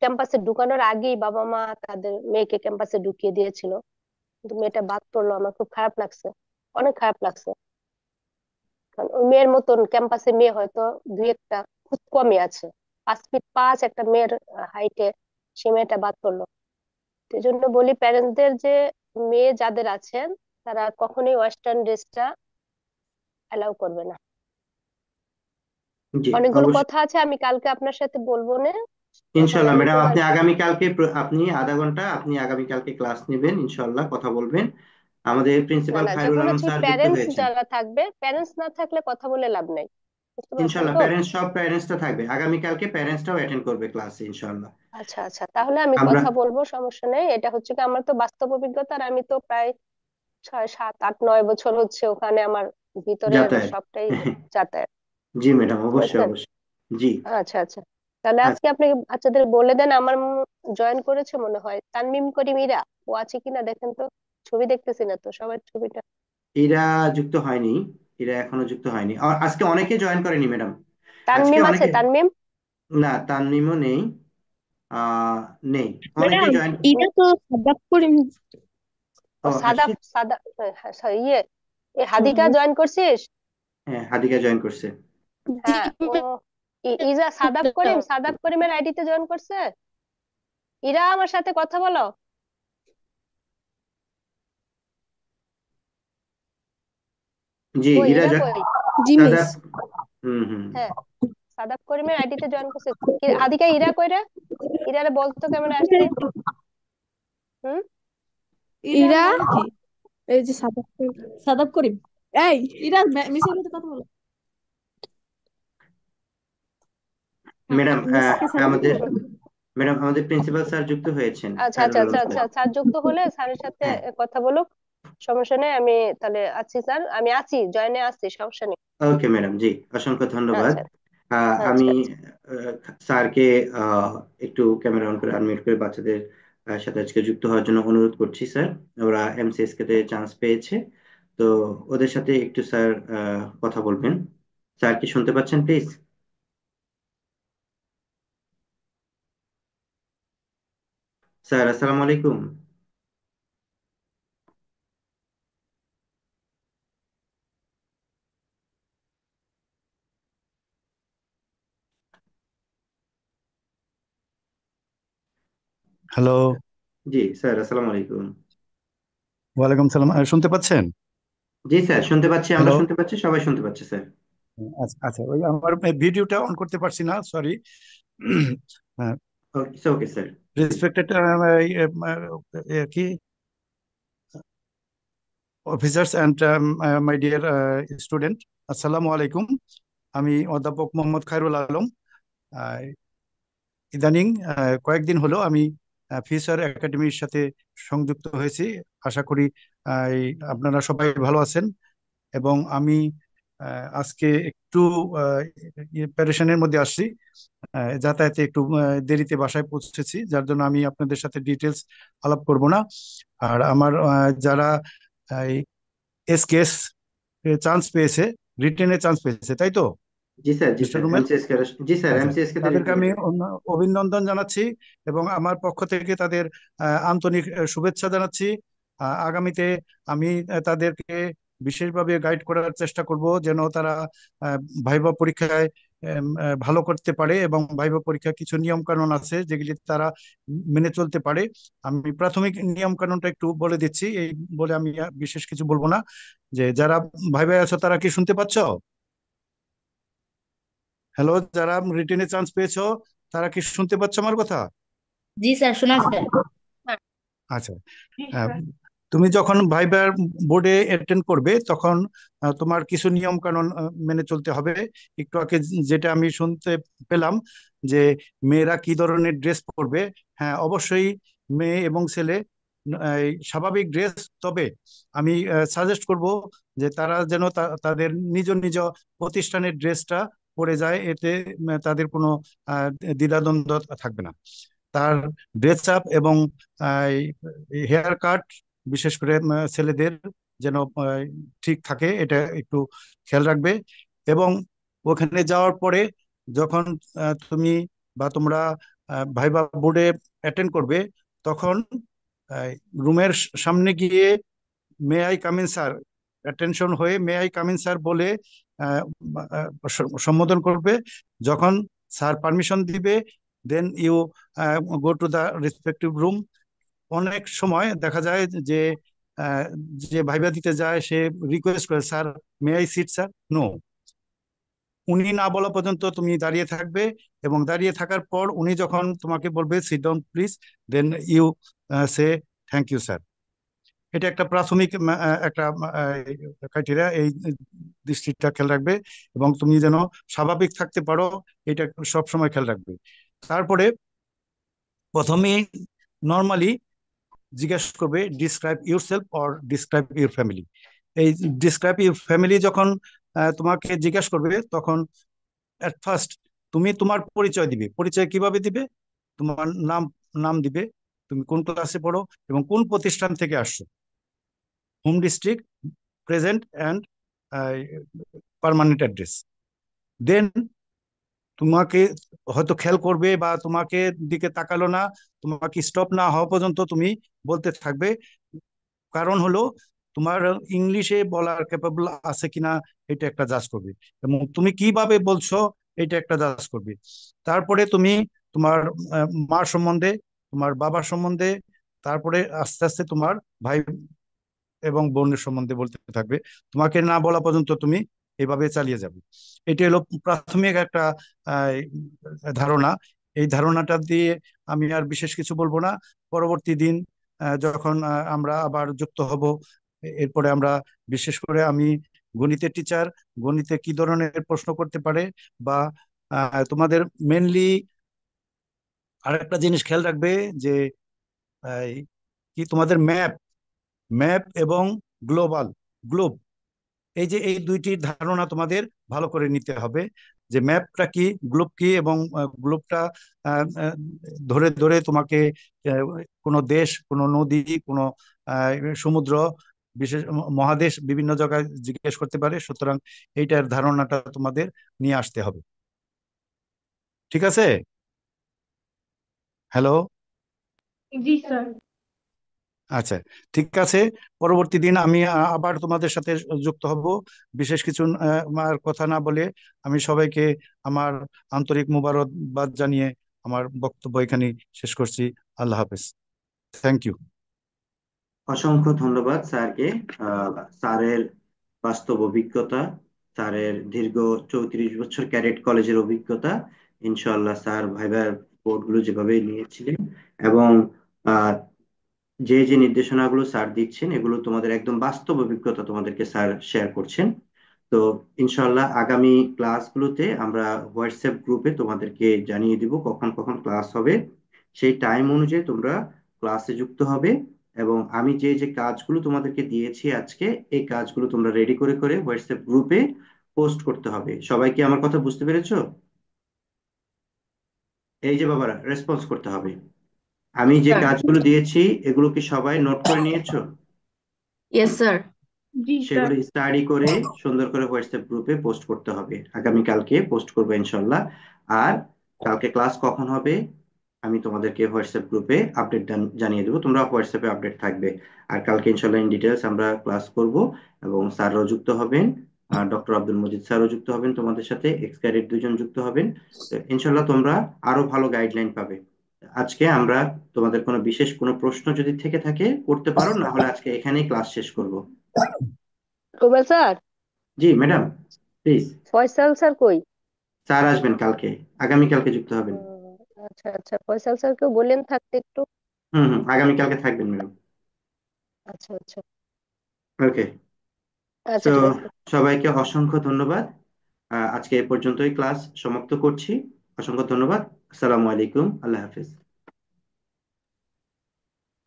ক্যাম্পাসে ঢুকানোর আগেই বাবা মা তাদের মেয়েকে ক্যাম্পাসে ঢুকিয়ে দিয়েছিল, কিন্তু মেয়েটা বাদ পড়লো। আমার খুব খারাপ লাগছে, অনেক খারাপ লাগছে। কারণ ওই মেয়ের মতন ক্যাম্পাসে মেয়ে হয়তো দুই একটা খুব কমই আছে, 5 ফিট 5 একটা মেয়ের হাইটে সে মেয়েটা বাদ পড়লো। এই জন্য বলি প্যারেন্টসদের যে মেয়ে যাদের আছেন তারা কখনোই ওয়েস্টার্ন ড্রেসটা অ্যালাউ করবে না। জি অনেকগুলো অবশ্যই। কথা আছে, আমি কালকে আপনার সাথে বলবো না, এখন ইনশাল্লাহ আমি ম্যাডাম, তোমার আপনি আগামীকালকে আপনি আধা ঘন্টা আপনি আগামীকালকে ক্লাস নেবেন, ইনশাল্লাহ কথা বলবেন। আমাদের না প্রিন্সিপাল না, খায়রুল যখন আলম হচ্ছে স্যার যুক্ত প্যারেন্টস হয়েছেন। যারা থাকবে, প্যারেন্টস না থাকলে কথা বলে লাভ নাই, বুঝতে পারছেন ইনশাল্লাহ তো? সব প্যারেন্টসটা থাকবে আগামীকালকে, প্যারেন্টসটাও অ্যাটেন্ড করবে ক্লাসে ইনশাল্লাহ। আচ্ছা আচ্ছা, তাহলে আমি আমরা কথা বলবো, সমস্যা নেই। এটা হচ্ছে কি আমার তো বাস্তব অভিজ্ঞতা, আর আমি তো প্রায় 6 7 8 9 বছর হচ্ছে ওখানে আমার ভিতরের যাতায়াত সবটাই যাতায়াত, জি ম্যাডাম, বুঝতে অবশ্যই পারছেন? অবশ্যই। জি। আচ্ছা আচ্ছা, তাহলে আচ্ছা, আজকে আপনি বাচ্চাদের বলে দেন। আমার জয়েন করেছে মনে হয় তানমিম করিম ইরা, ও আছে কিনা দেখেন তো, ছবি দেখতেছি না তো সবার ছবিটা। এরা যুক্ত হয়নি, এরা এখনো যুক্ত হয়নি, আর আজকে অনেকে জয়েন করেনি ম্যাডাম। আজকে তানমিম আছে, অনেকে, তানমিম। না তাননিমও নেই, আহ নেই, অনেকেই ম্যাডাম, জয়েন। এটা তো সাদাব করিম। ও ও সাদাব, আসছে। সাদা, হ্যাঁ, sorry, এ হাদিকা জয়েন করছিস? হ্যাঁ, হাদিকা জয়েন করছে। জি হ্যাঁ, ও ইজা সাদাব করিম, ম্যাডাম। সাদাব করিমের আইডিতে জয়েন করছে। ইরা আমার সাথে কথা বলো। জি, কই ইরা ইরা কই? জি মিস। সাদাব। হুম হুম। হ্যাঁ, সাদাব করিমের আইডিতে জয়েন করছে। হাদিকা ইরা কই রে? ইরারে বলতো কেমন আসতে। হুম। ইরা কি? এই যে সাদাব করিম। সাদাব করিম। এই, ইরা মিসের সাথে কথা বলো। ম্যাডাম মিসকে সালাম আমাদের, করো। ম্যাডাম আমাদের প্রিন্সিপাল স্যার যুক্ত হয়েছেন, আচ্ছা আচ্ছা খায়রুল আচ্ছা আলম আচ্ছা, স্যার। স্যার যুক্ত হলে স্যারের সাথে হ্যাঁ। কথা বলুক, সমস্যা নেই। আমি তাহলে আছি স্যার, আমি আছি, জয়েনে আছি, সমস্যা নেই। ওকে ম্যাডাম, জি অসংখ্য ধন্যবাদ। আচ্ছা আমি আচ্ছা আচ্ছা। আহ, স্যারকে একটু ক্যামেরা অন করে আনমিউট করে বাচ্চাদের সাথে আজকে যুক্ত হওয়ার জন্য অনুরোধ করছি স্যার। ওরা এমসিএসকে তে চান্স পেয়েছে, তো ওদের সাথে একটু স্যার কথা বলবেন। স্যার কি শুনতে পাচ্ছেন প্লিজ? স্যার আসসালামু আলাইকুম। হ্যালো। জি স্যার, আসসালামু আলাইকুম। ওয়ালাইকুম সালাম, শুনতে পাচ্ছেন? জি স্যার, শুনতে পাচ্ছি, আমরা হ্যালো। শুনতে পাচ্ছি, সবাই শুনতে পাচ্ছে স্যার। আচ্ছা আচ্ছা, ওই আমার ভিডিওটা অন করতে পারছি না, সরি। ওকে ওকে স্যার। রেসপেক্টেড কি officers and my dear student, আসসালামু আলাইকুম। আমি অধ্যাপক মোহাম্মদ খায়রুল আলম। আহ, ইদানিং কয়েকদিন হলো আমি ফিউচার একাডেমির সাথে সংযুক্ত হয়েছি। আশা করি আপনারা সবাই ভালো আছেন। এবং আমি আজকে একটু প্যারেশানের মধ্যে আসছি। যাতায়াতে একটু দেরিতে বাসায় পৌঁছেছি, যার জন্য আমি আপনাদের সাথে ডিটেলস আলাপ করব না। আর আমার যারা এসকেএস চান্স পেয়েছে, রিটেনে চান্স পেয়েছে, তাই তো জি স্যার, জি মিস্টার স্যার, রুমেল? এমসিএস কে, জি স্যার, আচ্ছা, এমসিএস কে তো তাদেরকে রিটেন আমি এসেছে। অভিনন্দন জানাচ্ছি এবং আমার পক্ষ থেকে তাদের আন্তরিক শুভেচ্ছা জানাচ্ছি। আগামীতে আমি তাদেরকে বিশেষভাবে গাইড করার চেষ্টা করব যেন তারা আহ, ভাইভা পরীক্ষায় ভালো করতে পারে, এবং ভাইভা পরীক্ষায় কিছু নিয়ম কানুন আছে যেগুলি তারা মেনে চলতে পারে। আমি প্রাথমিক নিয়ম কানুনটা একটু বলে দিচ্ছি, এই বলে আমি বিশেষ কিছু বলবো না। যে যারা ভাইভায় আছো তারা কি শুনতে পাচ্ছ? হ্যালো, যারা রিটেনে চান্স পেয়েছো তারা কি শুনতে পাচ্ছ আমার কথা? জি স্যার, শোনা স্যার। আচ্ছা। আহ, তুমি যখন ভাইবার বোর্ডে অ্যাটেন্ড করবে তখন তোমার কিছু নিয়ম কানুন মেনে চলতে হবে। একটু আগে যেটা আমি শুনতে পেলাম যে মেয়েরা কি ধরনের ড্রেস পরবে। হ্যাঁ, অবশ্যই মেয়ে এবং ছেলে এই স্বাভাবিক ড্রেস। তবে আমি সাজেস্ট করব যে তারা যেন তাদের নিজ নিজ প্রতিষ্ঠানের ড্রেসটা পরে যায়, এতে তাদের কোনো দ্বিধাদ্বন্দ্ব থাকবে না। তার ড্রেস আপ এবং হেয়ার কাট, বিশেষ করে ছেলেদের যেন ঠিক থাকে, এটা একটু খেয়াল রাখবে। এবং ওখানে যাওয়ার পরে যখন তুমি বা তোমরা ভাইবা বোর্ডে অ্যাটেন্ড করবে, তখন রুমের সামনে গিয়ে may I come in sir, attention হয়ে মে আই কামিন স্যার বলে আহ, সম্বোধন করবে। যখন স্যার পারমিশন দিবে, then you go to the respective room. অনেক সময় দেখা যায় যে আহ, যে ভাইবা দিতে যায় সে রিকোয়েস্ট করে, sir may I sit sir. No, উনি না বলা পর্যন্ত তুমি দাঁড়িয়ে থাকবে, এবং দাঁড়িয়ে থাকার পর উনি যখন তোমাকে বলবে sit down please, then you say thank you sir. এটা একটা প্রাথমিক একটা ক্রাইটেরিয়া, এই দৃষ্টিটা খেয়াল রাখবে। এবং তুমি যেন স্বাভাবিক থাকতে পারো, এটা সব সময় খেয়াল রাখবে। তারপরে প্রথমে নর্মালি জিজ্ঞাসা করবে describe your self or describe your family. এই ডিসক্রাইব ইউর ফ্যামিলি যখন তোমাকে জিজ্ঞাসা করবে, তখন এট ফার্স্ট তুমি তোমার পরিচয় দিবে। পরিচয় কিভাবে দিবে? তোমার নাম নাম দিবে, তুমি কোন ক্লাসে পড়ো এবং কোন প্রতিষ্ঠান থেকে আসছো, home district, present and permanent address. Then তোমাকে হয়তো খেয়াল করবে বা তোমাকে দিকে তাকালো না, তোমাকে স্টপ না হওয়া পর্যন্ত তুমি বলতে থাকবে। কারণ হলো তোমার ইংলিশে বলার ক্যাপাবল আছে কিনা এটা একটা জাজ করবে, এবং তুমি কিভাবে বলছো এটা একটা জাজ করবে। তারপরে তুমি তোমার মার সম্বন্ধে, তোমার বাবার সম্বন্ধে, তারপরে আস্তে আস্তে তোমার ভাই এবং বোনের সম্বন্ধে বলতে থাকবে। তোমাকে না বলা পর্যন্ত তুমি এভাবে চালিয়ে যাবে। এটি হলো প্রাথমিক একটা আহ, ধারণা। এই ধারণাটা দিয়ে আমি আর বিশেষ কিছু বলবো না। পরবর্তী দিন যখন আমরা আবার যুক্ত হব, এরপরে আমরা বিশেষ করে আমি গণিতের টিচার, গণিতে কি ধরনের প্রশ্ন করতে পারে, বা তোমাদের মেনলি আরেকটা জিনিস খেয়াল রাখবে যে আহ, কি তোমাদের ম্যাপ, ম্যাপ এবং গ্লোবাল, গ্লোব, এই যে এই দুইটির ধারণা তোমাদের ভালো করে নিতে হবে। যে ম্যাপটা কি, গ্লোব কি, এবং গ্লোবটা ধরে ধরে তোমাকে আহ, কোনো দেশ, কোনো নদী, কোনো আহ, সমুদ্র, বিশেষ মহাদেশ বিভিন্ন জায়গায় জিজ্ঞেস করতে পারে। সুতরাং এইটার ধারণাটা তোমাদের নিয়ে আসতে হবে। ঠিক আছে? হ্যালো? জি স্যার। আচ্ছা, ঠিক আছে। পরবর্তী দিন আমি আবার তোমাদের সাথে যুক্ত হব। বিশেষ কিছু আর কথা না বলে আমি সবাইকে আমার আন্তরিক মোবারকবাদ জানিয়ে আমার বক্তব্য এখানে শেষ করছি। আল্লাহ হাফেজ। Thank you. অসংখ্য ধন্যবাদ স্যারকে। স্যারের বাস্তব অভিজ্ঞতা, স্যারের দীর্ঘ 34 বছর ক্যাডেট কলেজের অভিজ্ঞতা, ইনশাআল্লাহ স্যার ভাইবার বোর্ডগুলো যেভাবে নিয়েছিলেন, এবং আহ, যে যে নির্দেশনাগুলো স্যার দিচ্ছেন এগুলো তোমাদের একদম বাস্তব অভিজ্ঞতা তোমাদেরকে স্যার শেয়ার করছেন। তো ইনশাআল্লাহ আগামী ক্লাসগুলোতে আমরা হোয়াটসঅ্যাপ গ্রুপে তোমাদেরকে জানিয়ে দিব কখন কখন ক্লাস হবে। সেই টাইম অনুযায়ী তোমরা ক্লাসে যুক্ত হবে, এবং আমি যে যে কাজগুলো তোমাদেরকে দিয়েছি আজকে, এই কাজগুলো তোমরা রেডি করে করে হোয়াটসঅ্যাপ গ্রুপে পোস্ট করতে হবে। সবাই কি আমার কথা বুঝতে পেরেছো? এই যে বাবারা, রেসপন্স করতে হবে। আমি যে স্যার। কাজগুলো দিয়েছি এগুলো কি সবাই নোট করে নিয়েছো? Yes sir. জি স্যার। সেগুলো স্টাডি করে সুন্দর করে হোয়াটসঅ্যাপ গ্রুপে পোস্ট করতে হবে। আগামীকালকে পোস্ট করবো ইনশাল্লাহ। আর কালকে ক্লাস কখন হবে আমি তোমাদেরকে হোয়াটসঅ্যাপ গ্রুপে আপডেট জানিয়ে দেবো, তোমরা হোয়াটসঅ্যাপে আপডেট থাকবে। আর কালকে ইনশাল্লাহ ইন ডিটেলস আমরা ক্লাস করব, এবং স্যাররাও যুক্ত হবেন। ডক্টর আব্দুল মজিদ স্যারও যুক্ত হবেন তোমাদের সাথে, এক্স ক্যাডেট দুজন যুক্ত হবেন। তো ইনশাল্লাহ তোমরা আরো ভালো গাইডলাইন পাবে। আজকে আমরা তোমাদের কোনো বিশেষ কোনো প্রশ্ন যদি থেকে থাকে করতে পারো, না হলে আজকে এখানেই ক্লাস শেষ করব। Rubel sir, G madam, please. Faisal sir কই? স্যার আসবেন কালকে, আগামীকালকে যুক্ত হবেন। উম, আচ্ছা আচ্ছা, ফয়সাল স্যারকেও বললেন থাকতে একটু। হুম হুম, আগামীকালকে থাকবেন ম্যাডাম। আচ্ছা আচ্ছা। ওকে। আচ্ছা তো ঠিক আছে। সবাইকে অসংখ্য ধন্যবাদ। আজকে এ পর্যন্তই ক্লাস সমাপ্ত করছি। অসংখ্য ধন্যবাদ। আসসালামু আলাইকুম, আল্লাহ হাফেজ।